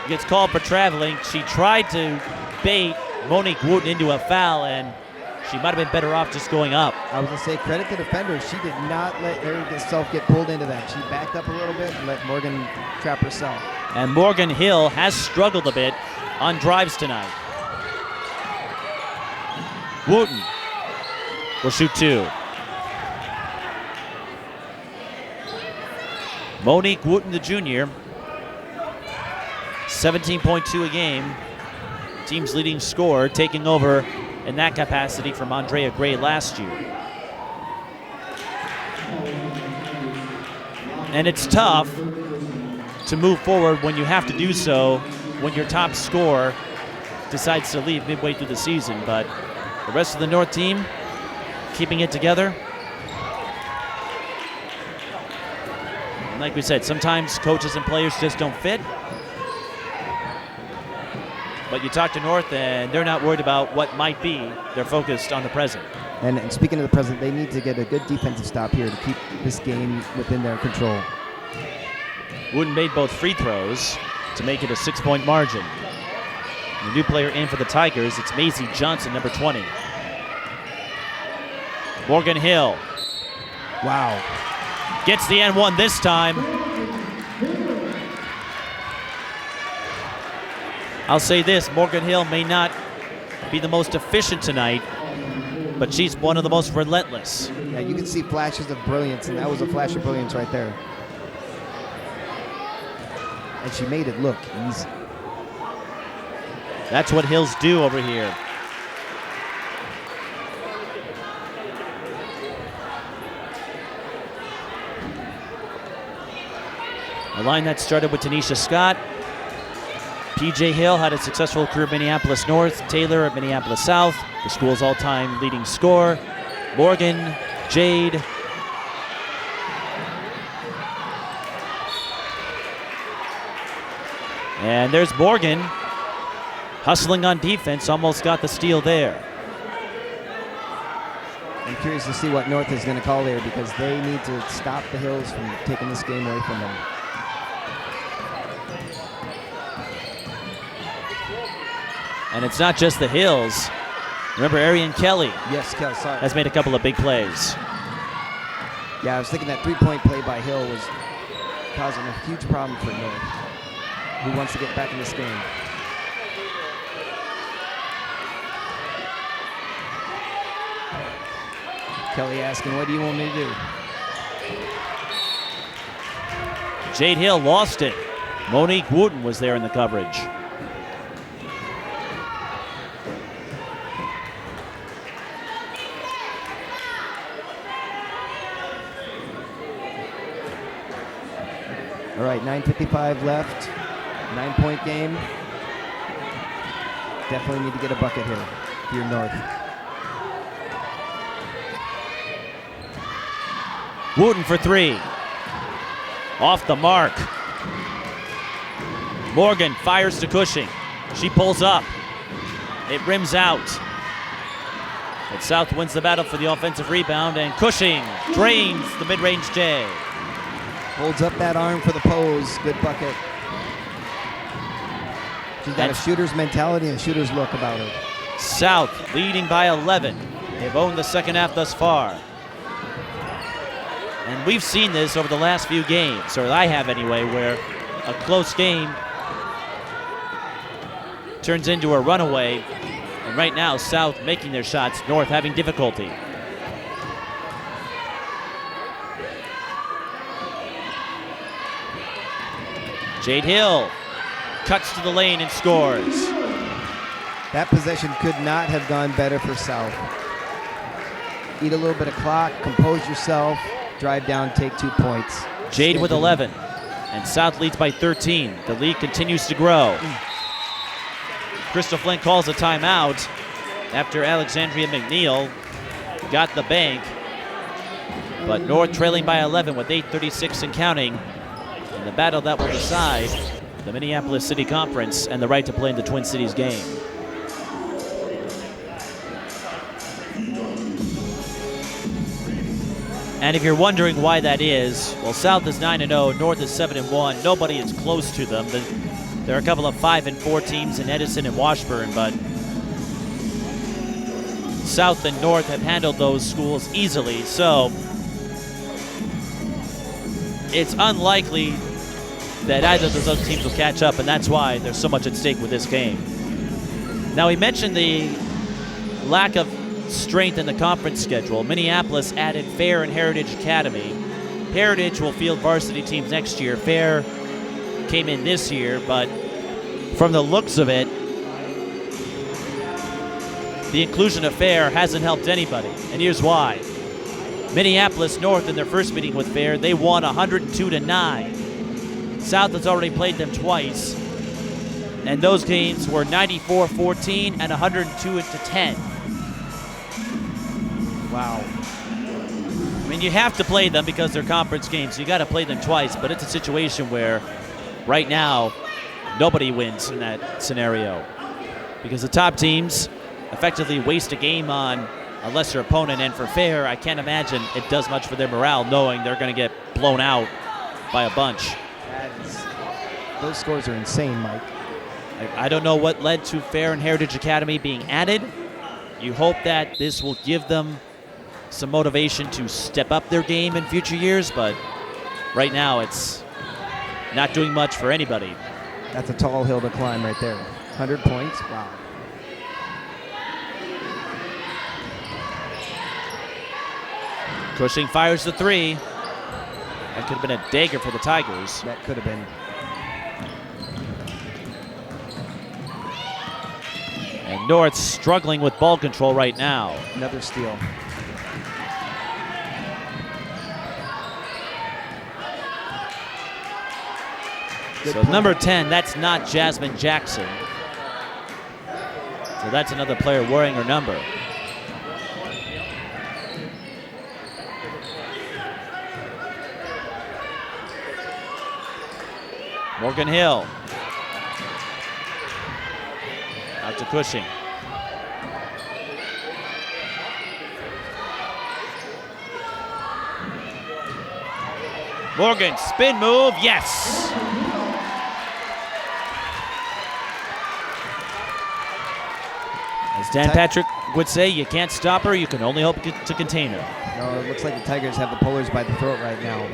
gets called for traveling. She tried to bait Monique Wooten into a foul, and she might have been better off just going up. I was going to say, credit to the defender. She did not let herself get pulled into that. She backed up a little bit and let Morgan trap herself. And Morgan Hill has struggled a bit on drives tonight. Wooten will shoot 2. Monique Wooten, the junior, 17.2 a game. Team's leading scorer, taking over in that capacity from Andrea Gray last year. And it's tough to move forward when you have to do so when your top scorer decides to leave midway through the season. But the rest of the North team keeping it together. And like we said, sometimes coaches and players just don't fit. But you talk to North and they're not worried about what might be. They're focused on the present. And speaking of the present, they need to get a good defensive stop here to keep this game within their control. Wooten made both free throws to make it a 6-point margin. The new player in for the Tigers, it's Maisie Johnson, number 20. Morgan Hill. Wow. Gets the N1 this time. I'll say this, Morgan Hill may not be the most efficient tonight, but she's one of the most relentless. Yeah, you can see flashes of brilliance, and that was a flash of brilliance right there. And she made it look easy. That's what Hills do over here. A line that started with Tanisha Scott. PJ Hill had a successful career at Minneapolis North. Taylor at Minneapolis South, the school's all-time leading scorer. Morgan, Jade. And there's Morgan hustling on defense, almost got the steal there. I'm curious to see what North is going to call there because they need to stop the Hills from taking this game away from them. And it's not just the Hills. Remember Arian Kelly Yes, Kel, sorry. has made a couple of big plays. Yeah, I was thinking that three-point play by Hill was causing a huge problem for North, who wants to get back in this game. Kelly asking, what do you want me to do? Jade Hill lost it. Monique Wooten was there in the coverage. All right, 9:55 left, 9-point game. Definitely need to get a bucket here if you're North. Wooten for three. Off the mark. Morgan fires to Cushing. She pulls up. It rims out. But South wins the battle for the offensive rebound, and Cushing drains the mid-range J. Holds up that arm for the pose. Good bucket. She's got a shooter's mentality and shooter's look about her. South leading by 11. They've owned the second half thus far. And we've seen this over the last few games, or I have anyway, where a close game turns into a runaway. And right now, South making their shots, North having difficulty. Jade Hill cuts to the lane and scores. That possession could not have gone better for South. Eat a little bit of clock, compose yourself, drive down, take 2 points. Jade with 11, and South leads by 13. The lead continues to grow. Crystal Flint calls a timeout after Alexandria McNeil got the bank. But North trailing by 11 with 8:36 and counting. In the battle that will decide the Minneapolis City Conference and the right to play in the Twin Cities game. And if you're wondering why that is, well, South is 9-0, North is 7-1. Nobody is close to them. There are a couple of 5-4 teams in Edison and Washburn, but South and North have handled those schools easily. So it's unlikely that either of those other teams will catch up, and that's why there's so much at stake with this game. Now, we mentioned the lack of strength in the conference schedule. Minneapolis added Fair and Heritage Academy. Heritage will field varsity teams next year. Fair came in this year, but from the looks of it, the inclusion of Fair hasn't helped anybody, and here's why. Minneapolis North, in their first meeting with Fair, they won 102-9. South has already played them twice, and those games were 94-14 and 102-10. Wow. I mean, you have to play them because they're conference games. You got to play them twice, but it's a situation where right now nobody wins in that scenario because the top teams effectively waste a game on a lesser opponent, and for Fair, I can't imagine it does much for their morale knowing they're going to get blown out by a bunch. Those scores are insane, Mike. I don't know what led to Fair and Heritage Academy being added. You hope that this will give them some motivation to step up their game in future years, but right now it's not doing much for anybody. That's a tall hill to climb right there. 100 points, wow. Cushing fires the three. That could have been a dagger for the Tigers. That could have been. And North struggling with ball control right now. Another steal. Good So play. number 10, that's not Jasmine Jackson. So that's another player wearing her number. Morgan Hill Out to Cushing. Morgan, spin move, yes! As Dan Patrick would say, you can't stop her, you can only hope to contain her. No, it looks like the Tigers have the Polars by the throat right now.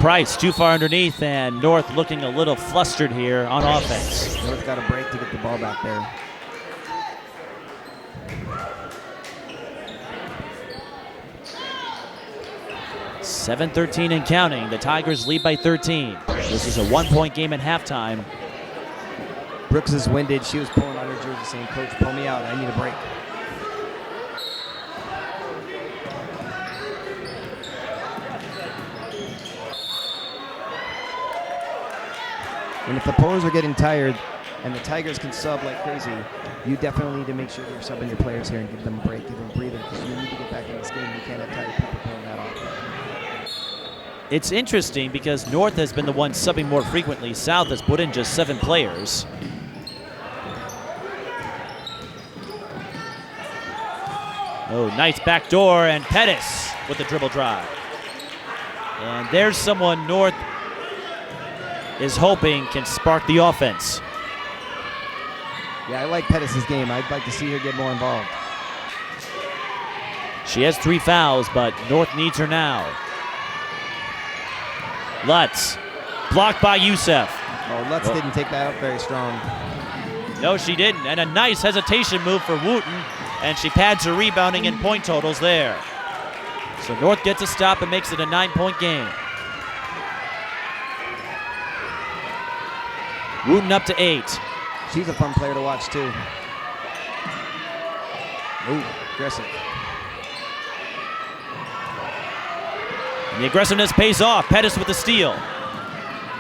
Price too far underneath, and North looking a little flustered here on offense. North got a break to get the ball back there. .7-13 and counting. The Tigers lead by 13. This is a 1-point game at halftime. Brooks is winded. She was pulling on her jersey saying, "Coach, pull me out. I need a break." And if the Polars are getting tired and the Tigers can sub like crazy, you definitely need to make sure you're subbing your players here and give them a break, give them a breather, because you need to get back in this game. You can't have tired people pulling that off. It's interesting because North has been the one subbing more frequently. South has put in just 7 players. Oh, nice backdoor, and Pettis with the dribble drive. And there's someone North is hoping can spark the offense. Yeah, I like Pettis' game. I'd like to see her get more involved. She has 3 fouls, but North needs her now. Lutz, blocked by Youssef. Oh, Lutz didn't take that up very strong. No, she didn't. And a nice hesitation move for Wooten, and she pads her rebounding and point totals there. So North gets a stop and makes it a 9-point game. Wooten up to 8. She's a fun player to watch, too. Ooh, aggressive. And the aggressiveness pays off. Pettis with the steal.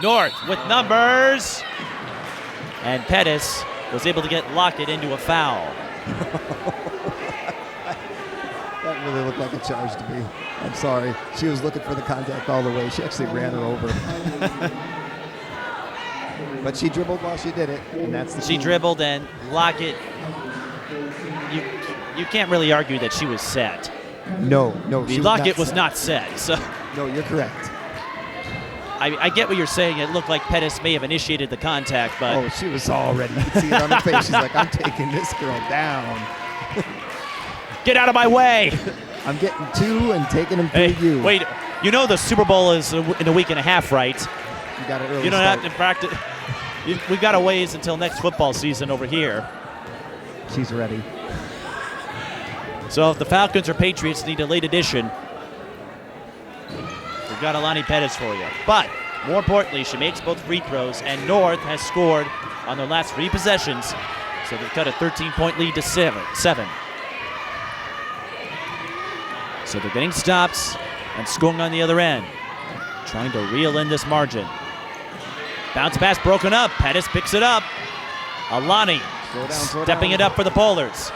North with numbers. And Pettis was able to get Lockett into a foul. That really looked like a charge to me. I'm sorry. She was looking for the contact all the way. She actually ran her over. But she dribbled while she did it, and that's the She key. dribbled, and Lockett, you can't really argue that she was set. No, she Lockett was was not set, so No, you're correct. I get what you're saying. It looked like Pettis may have initiated the contact, but Oh, she was all ready. You could see it on her face. She's like, "I'm taking this girl down. get out of my way. I'm getting 2 and taking them through Hey, you." wait, you know the Super Bowl is in a week and a half, right? You got it early. You don't have to practice. We've got a ways until next football season over here. She's ready. So if the Falcons or Patriots need a late addition, we've got Alani Pettis for you. But more importantly, she makes both free throws, and North has scored on their last 3 possessions. So they've cut a 13-point lead to 7. So they're getting stops and scoring on the other end, trying to reel in this margin. Bounce pass broken up. Pettis picks it up. Alani stepping it up for the Polars.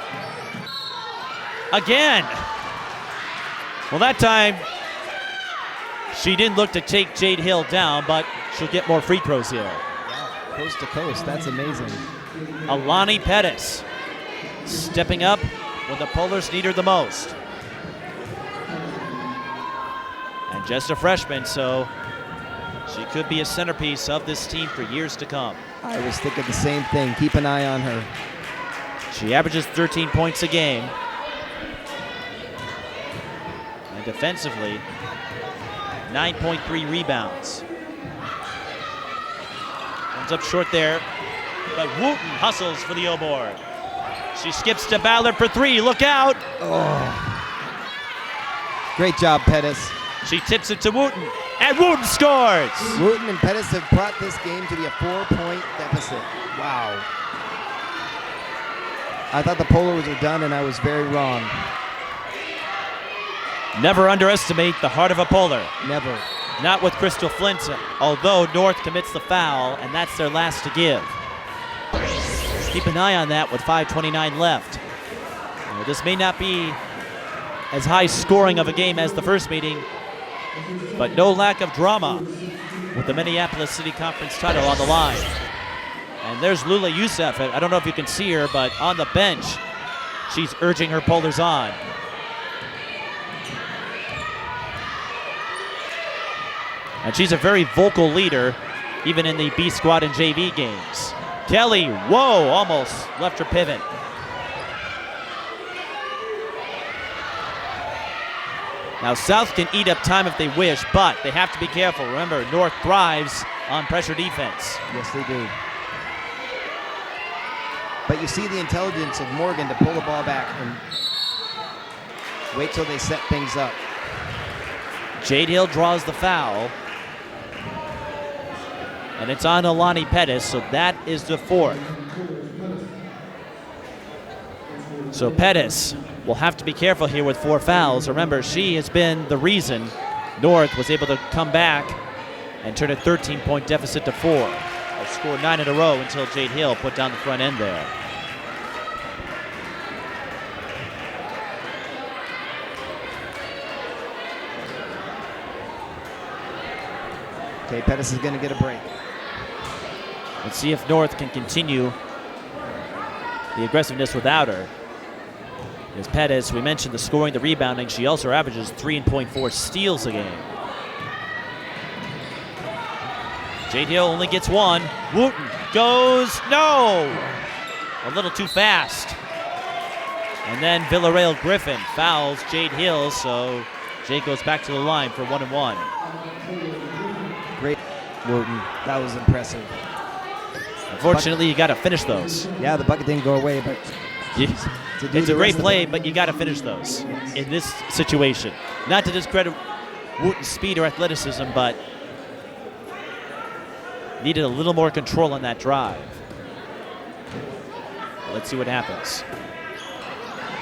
Again. Well, that time she didn't look to take Jade Hill down, but she'll get more free throws here. Wow, coast to coast. That's amazing. Alani Pettis stepping up when the Polars need her the most. And just a freshman, so she could be a centerpiece of this team for years to come. I was thinking the same thing. Keep an eye on her. She averages 13 points a game. And defensively, 9.3 rebounds. Comes up short there, but Wooten hustles for the O-board. She skips to Ballard for 3. Look out! Oh. Great job, Pettis. She tips it to Wooten, and Wooten scores! Wooten and Pettis have brought this game to be a 4-point deficit. Wow. I thought the Polars were done, and I was very wrong. Never underestimate the heart of a Polar. Never. Not with Crystal Flint, although North commits the foul, and that's their last to give. Keep an eye on that with 5:29 left. This may not be as high scoring of a game as the first meeting, But no lack of drama with the Minneapolis City Conference title on the line. And there's Lula Youssef. I don't know if you can see her, but on the bench, she's urging her Polars on. And she's a very vocal leader, even in the B squad and JV games. Kelly, whoa, almost left her pivot. Now South can eat up time if they wish, but they have to be careful. Remember, North thrives on pressure defense. Yes, they do. But you see the intelligence of Morgan to pull the ball back and wait till they set things up. Jade Hill draws the foul. And it's on Alani Pettis, so that is the fourth. So Pettis will have to be careful here with 4 fouls. Remember, she has been the reason North was able to come back and turn a 13-point deficit to 4. They'll score 9 in a row until Jade Hill put down the front end there. Okay, Pettis is going to get a break. Let's see if North can continue the aggressiveness without her. As Pettis, we mentioned the scoring, the rebounding. She also averages 3.4 steals a game. Jade Hill only gets 1. Wooten goes, no! A little too fast. And then Villarreal Griffin fouls Jade Hill, so Jade goes back to the line for 1-1. Great, Wooten. That was impressive. Unfortunately, you got to finish those. Yeah, the bucket didn't go away, but It's a great play, but you got to finish those in this situation. Not to discredit Wooten's speed or athleticism, but needed a little more control on that drive. Let's see what happens.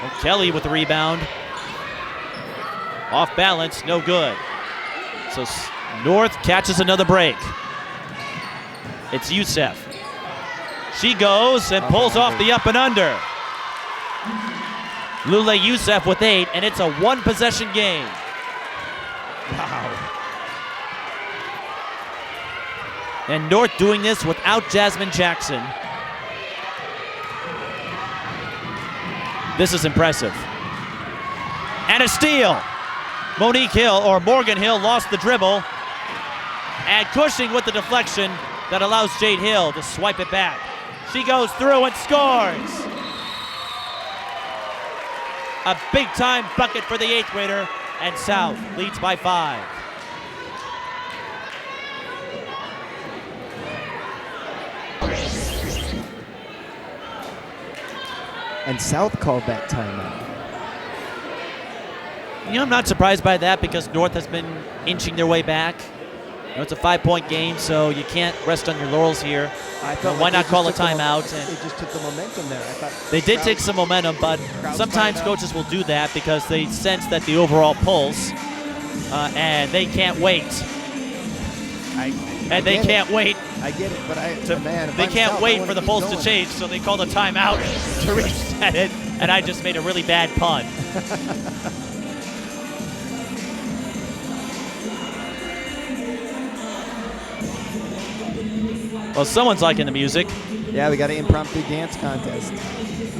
Oh, Kelly with the rebound. Off balance, no good. So North catches another break. It's Youssef. She goes and pulls off the up and under. Lule Youssef with 8, and it's a 1-possession game. wow. And North doing this without Jasmine Jackson. This is impressive. And a steal. Monique Hill, or Morgan Hill, lost the dribble. And Cushing with the deflection that allows Jade Hill to swipe it back. She goes through and scores. A big-time bucket for the 8th grader, and South leads by 5. And South called that timeout. You know, I'm not surprised by that because North has been inching their way back. You know, it's a 5-point game, so you can't rest on your laurels here. I felt why like not they call a just took timeout? They just took the momentum there. I thought They did crowd- take some momentum, but crowds sometimes find out. coaches will do that because they sense that the overall pulse, and they can't wait. I They get can't it. wait. I get it, but man, if They I'm can't South, I wait wanna for the keep pulse to going. change, so they called a timeout to reset it, and I just made a really bad pun. Well, someone's liking the music. Yeah, we got an impromptu dance contest.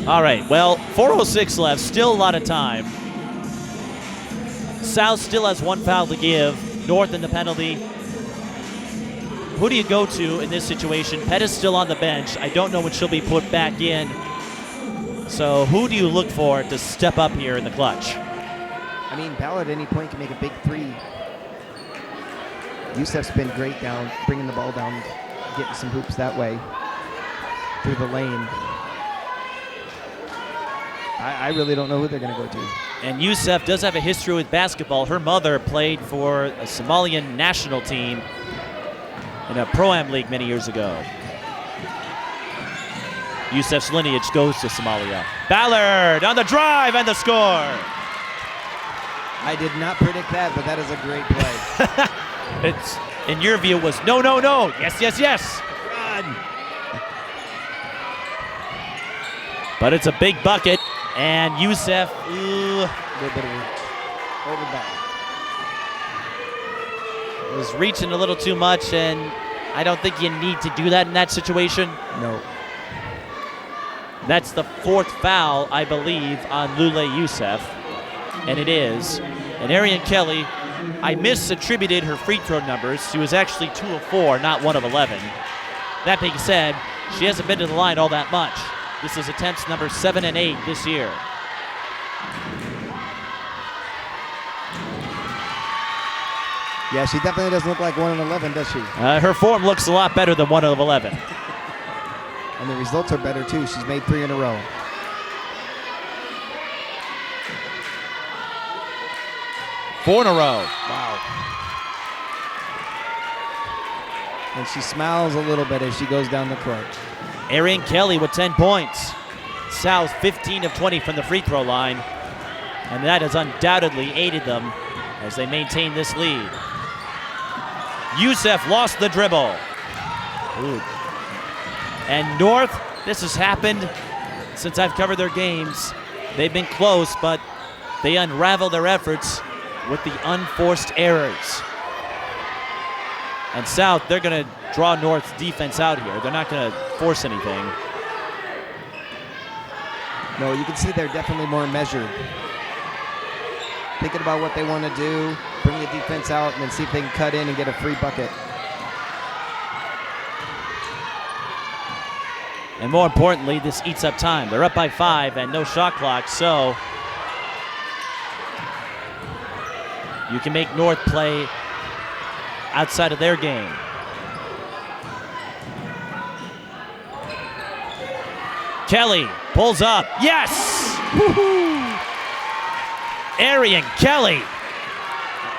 All right, well, 4:06 left, still a lot of time. South still has 1 foul to give. North in the penalty. Who do you go to in this situation? Pettis still on the bench. I don't know when she'll be put back in. So who do you look for to step up here in the clutch? I mean, Ballard at any point can make a big 3. Youssef's been great down, bringing the ball down, getting some hoops that way through the lane. I really don't know who they're going to go to. And Youssef does have a history with basketball. Her mother played for a Somalian national team in a Pro-Am league many years ago. Youssef's lineage goes to Somalia. Ballard on the drive and the score. I did not predict that, but that is a great play. It's, in your view, was no, no, no. Yes, yes, yes. Run! But it's a big bucket, and Youssef, A little bit of over the ball. was reaching a little too much, and I don't think you need to do that in that situation. No. That's the 4th foul, I believe, on Lule Youssef, and it is. And Arian Kelly, I misattributed her free throw numbers. She was actually 2 of 4, not 1 of 11. That being said, she hasn't been to the line all that much. This is attempts number 7 and 8 this year. Yeah, she definitely doesn't look like 1 of 11, does she? Her form looks a lot better than 1 of 11. And the results are better, too. She's made 3 in a row. Four in a row. Wow. And she smiles a little bit as she goes down the court. Arian Kelly with 10 points. South 15 of 20 from the free throw line. And that has undoubtedly aided them as they maintain this lead. Youssef lost the dribble. Ooh. And North, this has happened since I've covered their games. They've been close, but they unravel their efforts with the unforced errors. And South, they're going to draw North's defense out here. They're not going to force anything. No, you can see they're definitely more measured. Thinking about what they want to do, bring the defense out, and then see if they can cut in and get a free bucket. And more importantly, this eats up time. They're up by 5 and no shot clock, so you can make North play outside of their game. Kelly pulls up. Yes! Woo-hoo! Arian Kelly.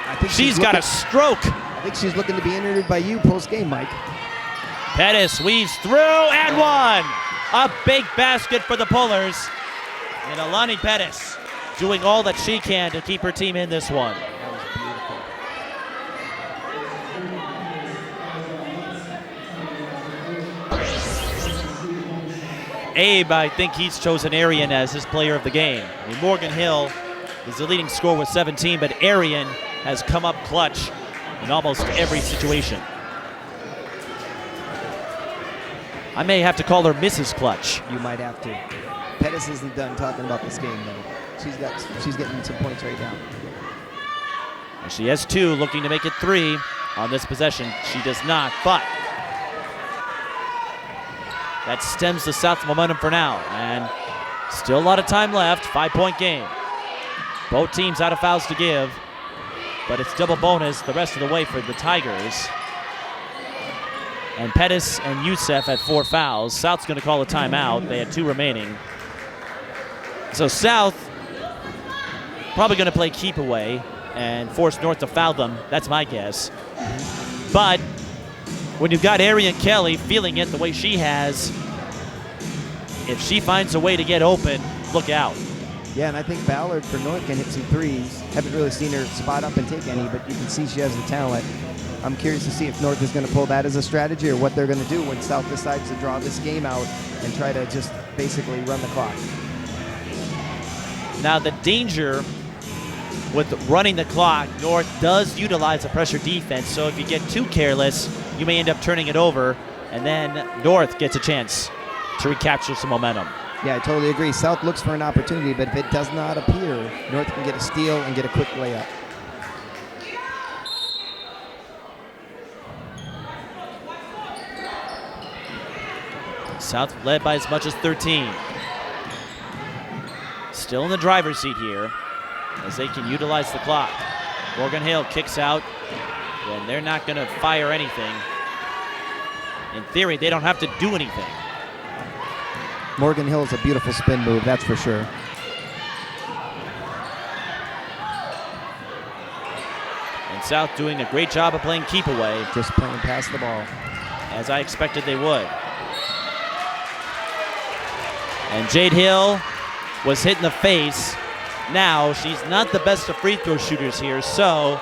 I think She's got a stroke. I think she's looking to be interviewed by you post-game, Mike. Pettis weaves through and one. A big basket for the Pullers. And Alani Pettis doing all that she can to keep her team in this one. That was beautiful. Abe, I think he's chosen Arian as his player of the game. I mean, Morgan Hill is the leading scorer with 17, but Arian has come up clutch in almost every situation. I may have to call her Mrs. Clutch. You might have to. Pettis isn't done talking about this game, though. She's getting some points right now. And she has 2, looking to make it 3 on this possession. She does not, but that stems the South's momentum for now. And still a lot of time left, 5-point game. Both teams out of fouls to give, but it's double bonus the rest of the way for the Tigers. And Pettis and Youssef at 4 fouls. South's going to call a timeout. They had 2 remaining. So South probably going to play keep away and force North to foul them. That's my guess. But when you've got Arian Kelly feeling it the way she has, if she finds a way to get open, look out. Yeah, and I think Ballard for North can hit some threes. Haven't really seen her spot up and take any, but you can see she has the talent. I'm curious to see if North is going to pull that as a strategy or what they're going to do when South decides to draw this game out and try to just basically run the clock. Now the danger with running the clock, North does utilize a pressure defense, so if you get too careless, you may end up turning it over, and then North gets a chance to recapture some momentum. Yeah, I totally agree. South looks for an opportunity, but if it does not appear, North can get a steal and get a quick layup. South led by as much as 13. Still in the driver's seat here as they can utilize the clock. Morgan Hill kicks out, and they're not going to fire anything. In theory, they don't have to do anything. Morgan Hill is a beautiful spin move, that's for sure. And South doing a great job of playing keep away, Just playing past the ball. as I expected they would. And Jade Hill was hit in the face. Now, she's not the best of free throw shooters here, so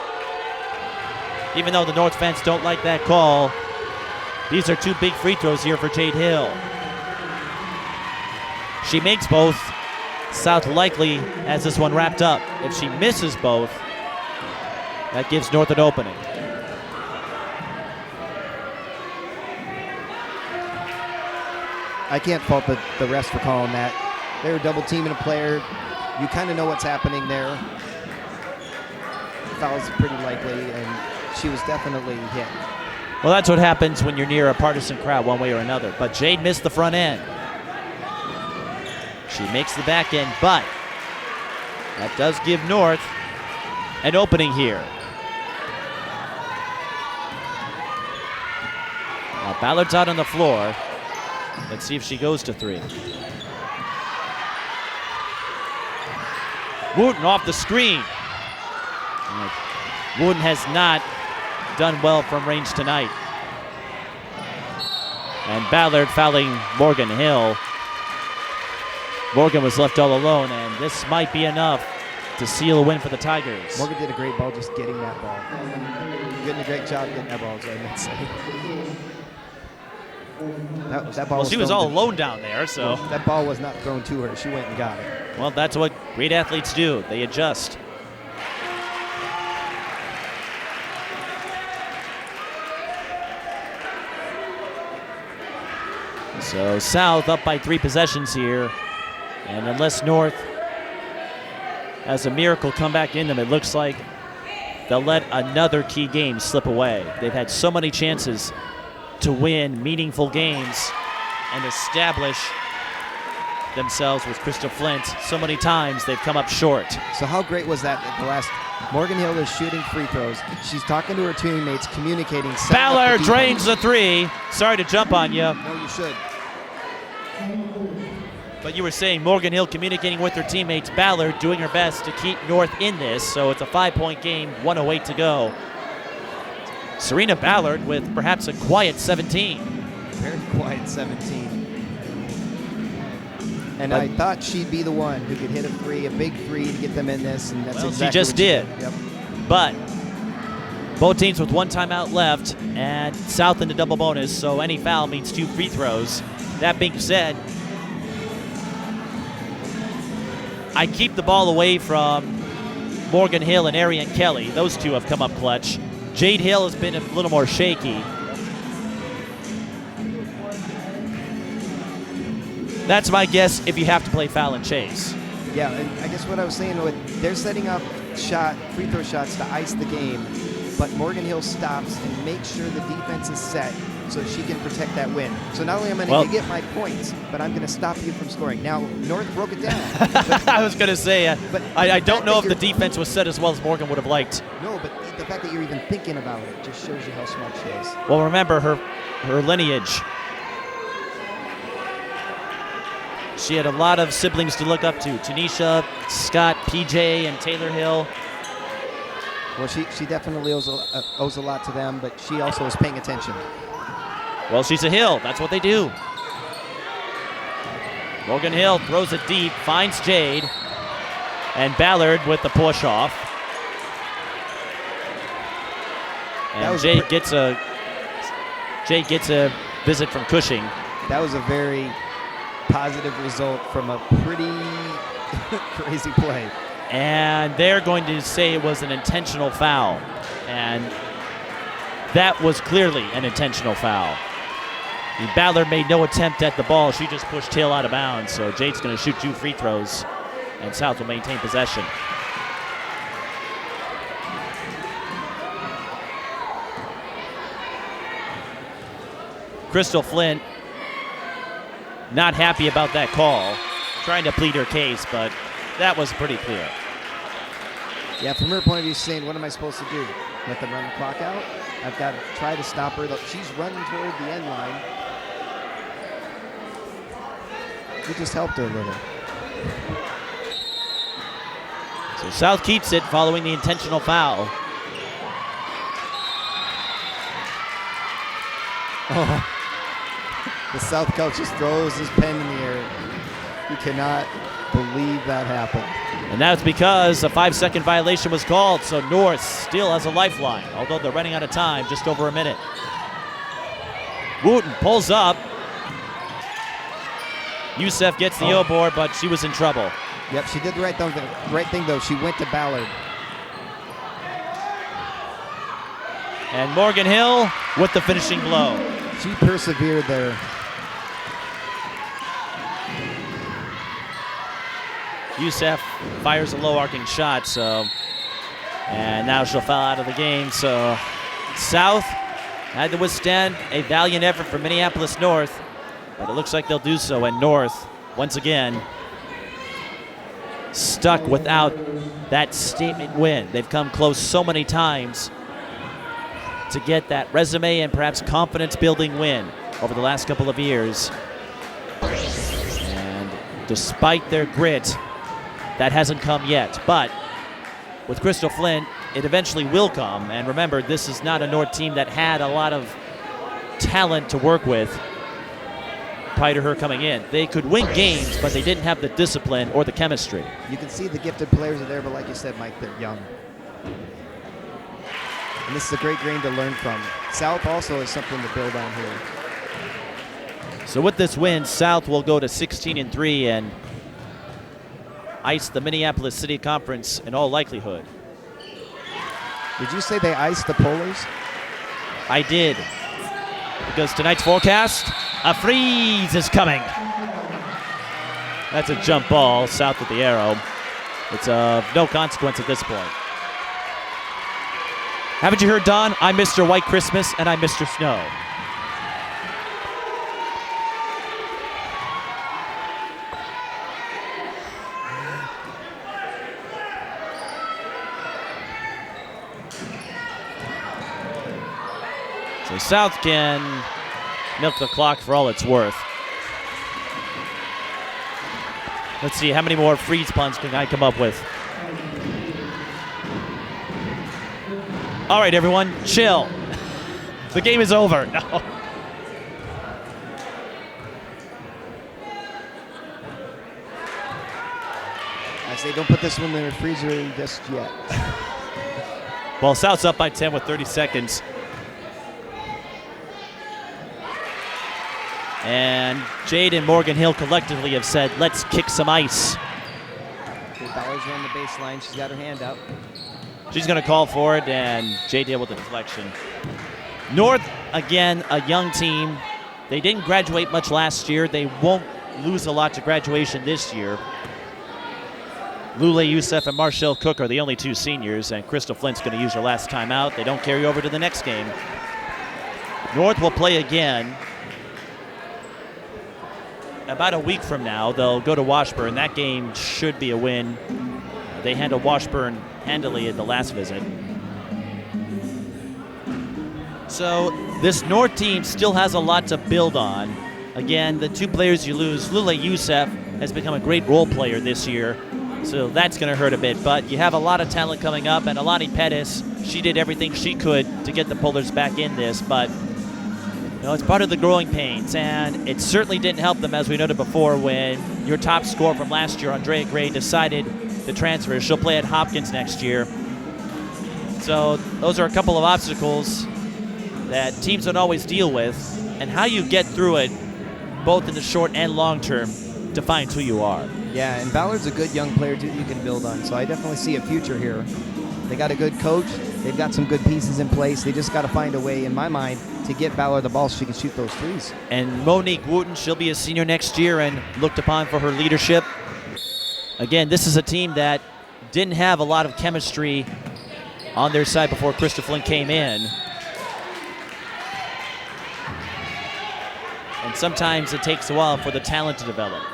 even though the North fans don't like that call, these are 2 big free throws here for Jade Hill. She makes both. South likely has this one wrapped up. If she misses both, that gives North an opening. I can't fault the refs for calling that. They were double teaming a player. You kind of know what's happening there. Foul's pretty likely, and she was definitely hit. Well, that's what happens when you're near a partisan crowd one way or another. But Jade missed the front end. She makes the back end, but that does give North an opening here. Now Ballard's out on the floor. Let's see if she goes to 3. Wooten off the screen. Wooten has not done well from range tonight. And Ballard fouling Morgan Hill. Morgan was left all alone, and this might be enough to seal a win for the Tigers. Morgan did a great ball just getting that ball. You're doing a great job getting that ball, is what I meant to say. That ball Well, she was all alone down there, so. Well, that ball was not thrown to her. She went and got it. Well, that's what great athletes do. They adjust. So South up by 3 possessions here. And unless North has a miracle come back in them, it looks like they'll let another key game slip away. They've had so many chances to win meaningful games and establish themselves with Crystal Flint. So many times they've come up short. So how great was that at the last? Morgan Hill is shooting free throws. She's talking to her teammates, communicating. Ballard drains the 3. Sorry to jump on you. No, you should. But you were saying Morgan Hill communicating with her teammates. Ballard doing her best to keep North in this. So it's a 5-point game, 1:08 to go. Serena Ballard with perhaps a quiet 17. Very quiet 17. And I thought she'd be the one who could hit a 3, a big 3 to get them in this, and that's Well, exactly she just what did. Yep. But both teams with 1 timeout left, and South into double bonus, so any foul means 2 free throws. That being said, I keep the ball away from Morgan Hill and Arian Kelly. Those two have come up clutch. Jade Hill has been a little more shaky. That's my guess if you have to play foul and chase. Yeah, and I guess what I was saying, they're setting up free throw shots to ice the game, but Morgan Hill stops and makes sure the defense is set so she can protect that win. So not only am I going to get my points, but I'm going to stop you from scoring. Now, North broke it down. I was going to say, but I don't know if the defense was set as well as Morgan would have liked. No, but the fact that you're even thinking about it just shows you how smart she is. Well, remember her lineage. She had a lot of siblings to look up to. Tanisha, Scott, PJ, and Taylor Hill. Well, she definitely owes a lot to them, but she also is paying attention. Well, she's a Hill. That's what they do. Morgan Hill throws it deep, finds Jade, and Ballard with the push off. And Jade gets a visit from Cushing. That was a very positive result from a pretty crazy play. And they're going to say it was an intentional foul. And that was clearly an intentional foul. Ballard made no attempt at the ball. She just pushed Hill out of bounds. So Jade's going to shoot 2 free throws, and South will maintain possession. Crystal Flint not happy about that call, trying to plead her case, but that was pretty clear. Yeah, from her point of view, she's saying, what am I supposed to do? Let them run the clock out? I've got to try to stop her. She's running toward the end line. We just helped her a little. So South keeps it following the intentional foul. Oh. The South coach just throws his pen in the air. You cannot believe that happened. And that's because a 5-second violation was called, so North still has a lifeline, although they're running out of time, just over a minute. Wooten pulls up. Youssef gets the O-board, but she was in trouble. Yep, she did the right thing, though. She went to Ballard. And Morgan Hill with the finishing blow. She persevered there. Youssef fires a low arcing shot, and now she'll foul out of the game. So South had to withstand a valiant effort from Minneapolis North, but it looks like they'll do so. And North, once again, stuck without that statement win. They've come close so many times to get that resume and perhaps confidence-building win over the last couple of years. And despite their grit, that hasn't come yet. But with Crystal Flint, it eventually will come. And remember, this is not a North team that had a lot of talent to work with prior to her coming in. They could win games, but they didn't have the discipline or the chemistry. You can see the gifted players are there, but like you said, Mike, they're young. And this is a great game to learn from. South also has something to build on here. So with this win, South will go to 16-3 and ice the Minneapolis City Conference in all likelihood. Did you say they iced the Polars? I did, because tonight's forecast, a freeze is coming. That's a jump ball south of the arrow. It's of no consequence at this point. Haven't you heard, Don? I'm Mr. White Christmas and I'm Mr. Snow. So South can milk the clock for all it's worth. Let's see, how many more freeze punts can I come up with? All right, everyone, chill. The game is over. No. I say don't put this one in the freezer just yet. Well, South's up by 10 with 30 seconds. And Jade and Morgan Hill collectively have said, let's kick some ice. Okay, Ballard's on the baseline. She's got her hand out. She's going to call for it, and Jade deal with the deflection. North, again, a young team. They didn't graduate much last year. They won't lose a lot to graduation this year. Lule Youssef and Marshall Cook are the only two seniors, and Crystal Flint's going to use her last time out. They don't carry over to the next game. North will play again. About a week from now, they'll go to Washburn. That game should be a win. They handled Washburn handily at the last visit. So this North team still has a lot to build on. Again, the two players you lose, Lule Youssef has become a great role player this year, so that's going to hurt a bit. But you have a lot of talent coming up, and Alani Pettis, she did everything she could to get the Polars back in this, but you know, it's part of the growing pains, and it certainly didn't help them, as we noted before, when your top scorer from last year, Andrea Gray, decided to transfer. She'll play at Hopkins next year. So those are a couple of obstacles that teams don't always deal with, and how you get through it, both in the short and long term, defines who you are. Yeah, and Ballard's a good young player, too, that you can build on, so I definitely see a future here. They got a good coach. They've got some good pieces in place. They just got to find a way, in my mind, to get Ballard the ball so she can shoot those threes. And Monique Wooten, she'll be a senior next year and looked upon for her leadership. Again, this is a team that didn't have a lot of chemistry on their side before Crystal Flint came in. And sometimes it takes a while for the talent to develop.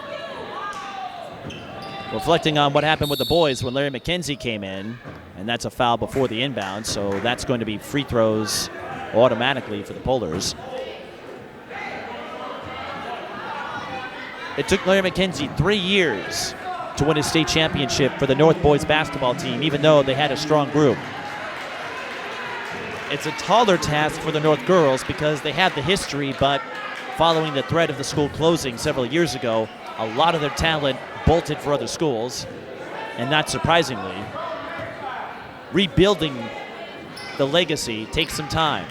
Reflecting on what happened with the boys when Larry McKenzie came in, and that's a foul before the inbound, so that's going to be free throws automatically for the Polars. It took Larry McKenzie 3 years to win a state championship for the North boys basketball team, even though they had a strong group. It's a taller task for the North girls because they have the history, but following the threat of the school closing several years ago, a lot of their talent bolted for other schools, and not surprisingly, rebuilding the legacy takes some time.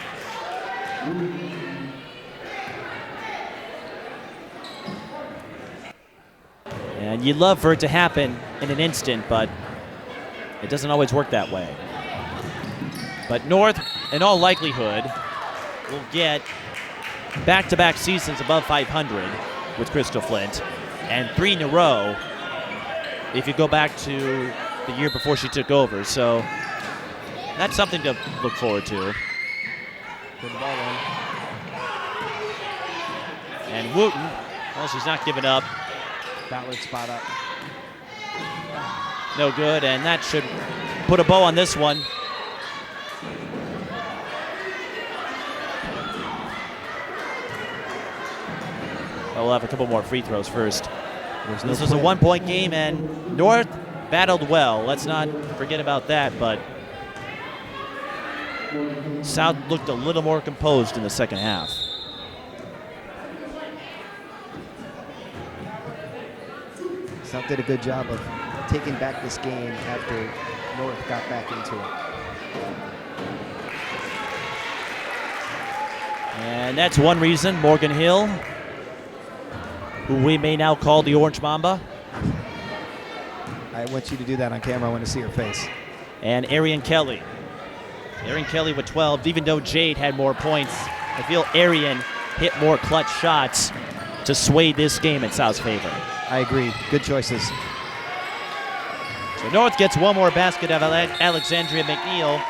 And you'd love for it to happen in an instant, but it doesn't always work that way. But North, in all likelihood, will get back-to-back seasons above 500 with Crystal Flint, and 3 in a row if you go back to the year before she took over. So that's something to look forward to. Good ball in. And Wooten, well, she's not giving up. Ballard spot up. No good, and that should put a bow on this one. We'll have a couple more free throws first. This was a one-point game, and North battled well. Let's not forget about that, but South looked a little more composed in the second half. South did a good job of taking back this game after North got back into it. And that's one reason Morgan Hill, who we may now call the Orange Mamba, I want you to do that on camera. I want to see her face. and Arian Kelly. Arian Kelly with 12. Even though Jade had more points, I feel Arian hit more clutch shots to sway this game in South's favor. I agree. Good choices. So North gets one more basket of Alexandria McNeil,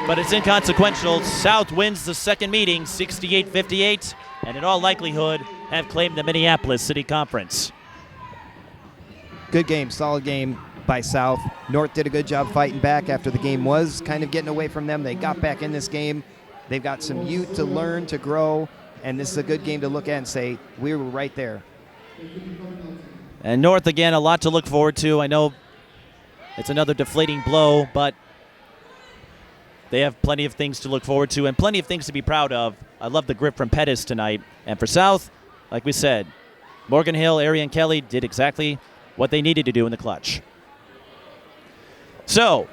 but it's inconsequential. South wins the second meeting 68-58, and in all likelihood have claimed the Minneapolis City Conference. Good game, solid game by South. North did a good job fighting back after the game was kind of getting away from them. They got back in this game. They've got some youth to learn, to grow, and this is a good game to look at and say, we were right there. And North, again, a lot to look forward to. I know it's another deflating blow, but they have plenty of things to look forward to and plenty of things to be proud of. I love the grip from Peden tonight. And for South, like we said, Morgan Hill, Arian Kelly did exactly what they needed to do in the clutch. So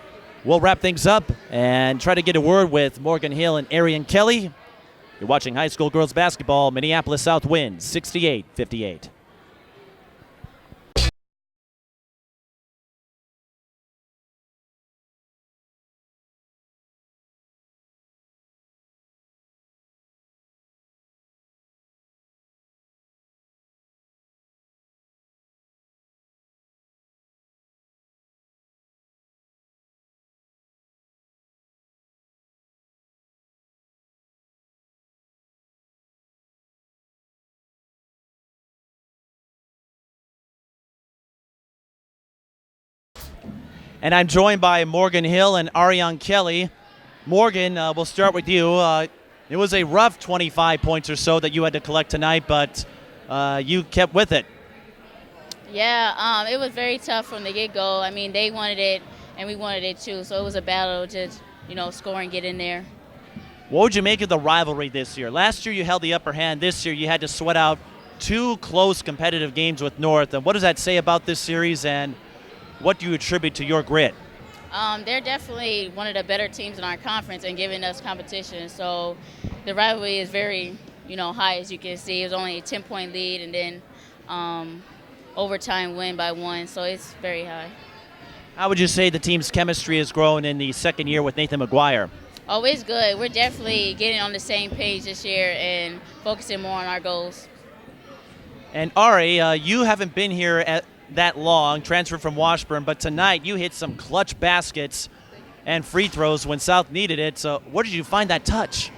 we'll wrap things up and try to get a word with Morgan Hill and Arian Kelly. You're watching high school girls basketball. Minneapolis South wins 68-58. And I'm joined by Morgan Hill and Arian Kelly. Morgan, we'll start with you. It was a rough 25 points or so that you had to collect tonight, but you kept with it. Yeah, it was very tough from the get-go. I mean, they wanted it, and we wanted it too. So it was a battle to, score and get in there. What would you make of the rivalry this year? Last year you held the upper hand. This year you had to sweat out two close competitive games with North. And what does that say about this series, and what do you attribute to your grit? They're definitely one of the better teams in our conference and giving us competition. So the rivalry is very, high, as you can see. It was only a 10-point lead, and then overtime win by 1. So it's very high. How would you say the team's chemistry has grown in the second year with Nathan McGuire? Oh, it's good. We're definitely getting on the same page this year and focusing more on our goals. And Ari, you haven't been here that long, transferred from Washburn, but tonight you hit some clutch baskets and free throws when South needed it. So where did you find that touch?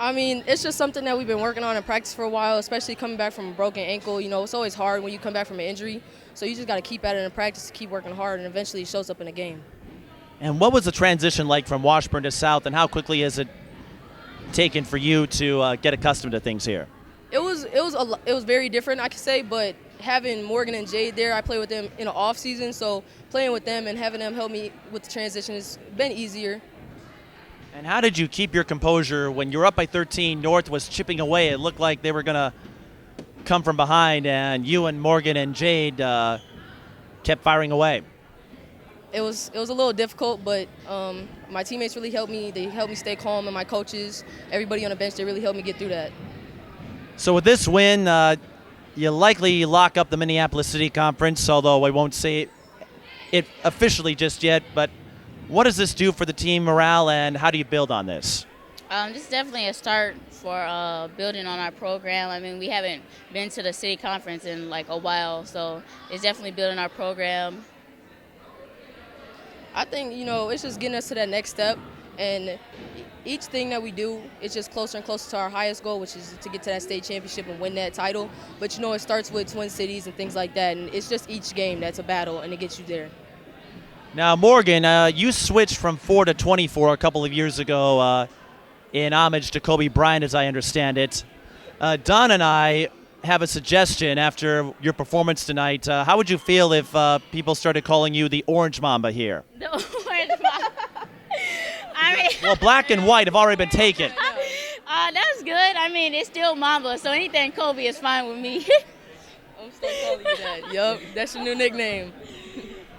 I mean, it's just something that we've been working on in practice for a while, especially coming back from a broken ankle. It's always hard when you come back from an injury. So you just got to keep at it in practice, keep working hard, and eventually it shows up in the game. And what was the transition like from Washburn to South, and how quickly has it taken for you to get accustomed to things here? It was very different, I could say, but having Morgan and Jade there, I play with them in the off season, so playing with them and having them help me with the transition has been easier. And how did you keep your composure when you were up by 13? North was chipping away. It looked like they were going to come from behind, and you and Morgan and Jade kept firing away. It was a little difficult, but my teammates really helped me. They helped me stay calm, and my coaches, everybody on the bench, they really helped me get through that. So with this win, you likely lock up the Minneapolis City Conference, although I won't say it officially just yet. But what does this do for the team morale, and how do you build on this? This is definitely a start for building on our program. I mean, we haven't been to the city conference in like a while, so it's definitely building our program. I think, it's just getting us to that next step. And each thing that we do, it's just closer and closer to our highest goal, which is to get to that state championship and win that title. But, it starts with Twin Cities and things like that. And it's just each game that's a battle, and it gets you there. Now, Morgan, you switched from 4 to 24 a couple of years ago in homage to Kobe Bryant, as I understand it. Don and I have a suggestion after your performance tonight. How would you feel if people started calling you the Orange Mamba here? The Orange Mamba. I mean, well, black and white have already been taken. That's good. I mean, it's still Mamba, so anything Kobe is fine with me. I'm still calling you that. Yup, that's your new nickname.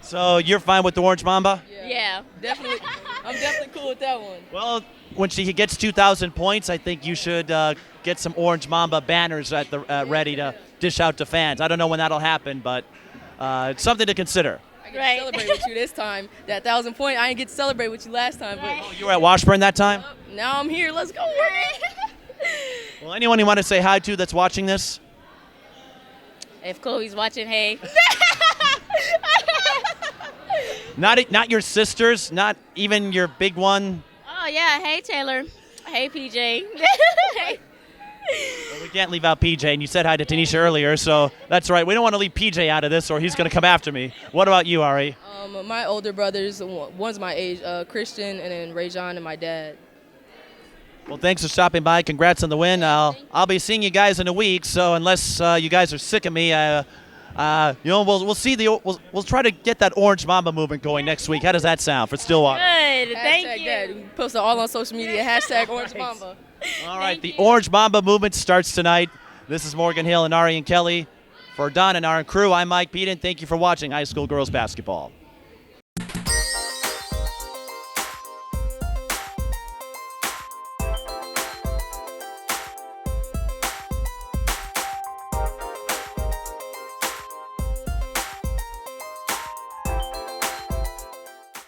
So you're fine with the Orange Mamba? Yeah. Definitely. I'm definitely cool with that one. Well, when she gets 2,000 points, I think you should get some Orange Mamba banners at the ready to dish out to fans. I don't know when that'll happen, but it's something to consider. I get to celebrate with you this time. That 1,000 point, I didn't get to celebrate with you last time. But You were at Washburn that time? now I'm here. Let's go. Well, anyone you want to say hi to that's watching this? If Kobe's watching, hey. Not your sisters, not even your big one? Oh, yeah. Hey, Taylor. Hey, PJ. Hey. Well, we can't leave out PJ, and you said hi to Tanisha earlier, so that's right. We don't want to leave PJ out of this, or he's going to come after me. What about you, Ari? My older brothers, one's my age, Christian, and then Rayjon and my dad. Well, thanks for stopping by. Congrats on the win. I'll be seeing you guys in a week, so unless you guys are sick of me, we'll see we'll try to get that Orange Mamba movement going next week. How does that sound for Stillwater? Good. Thank you. That. We post it all on social media. Hashtag Orange Mamba. All right, the Orange Mamba movement starts tonight. This is Morgan Hill and Ari and Kelly. For Don and our crew, I'm Mike Peden. Thank you for watching high school girls basketball.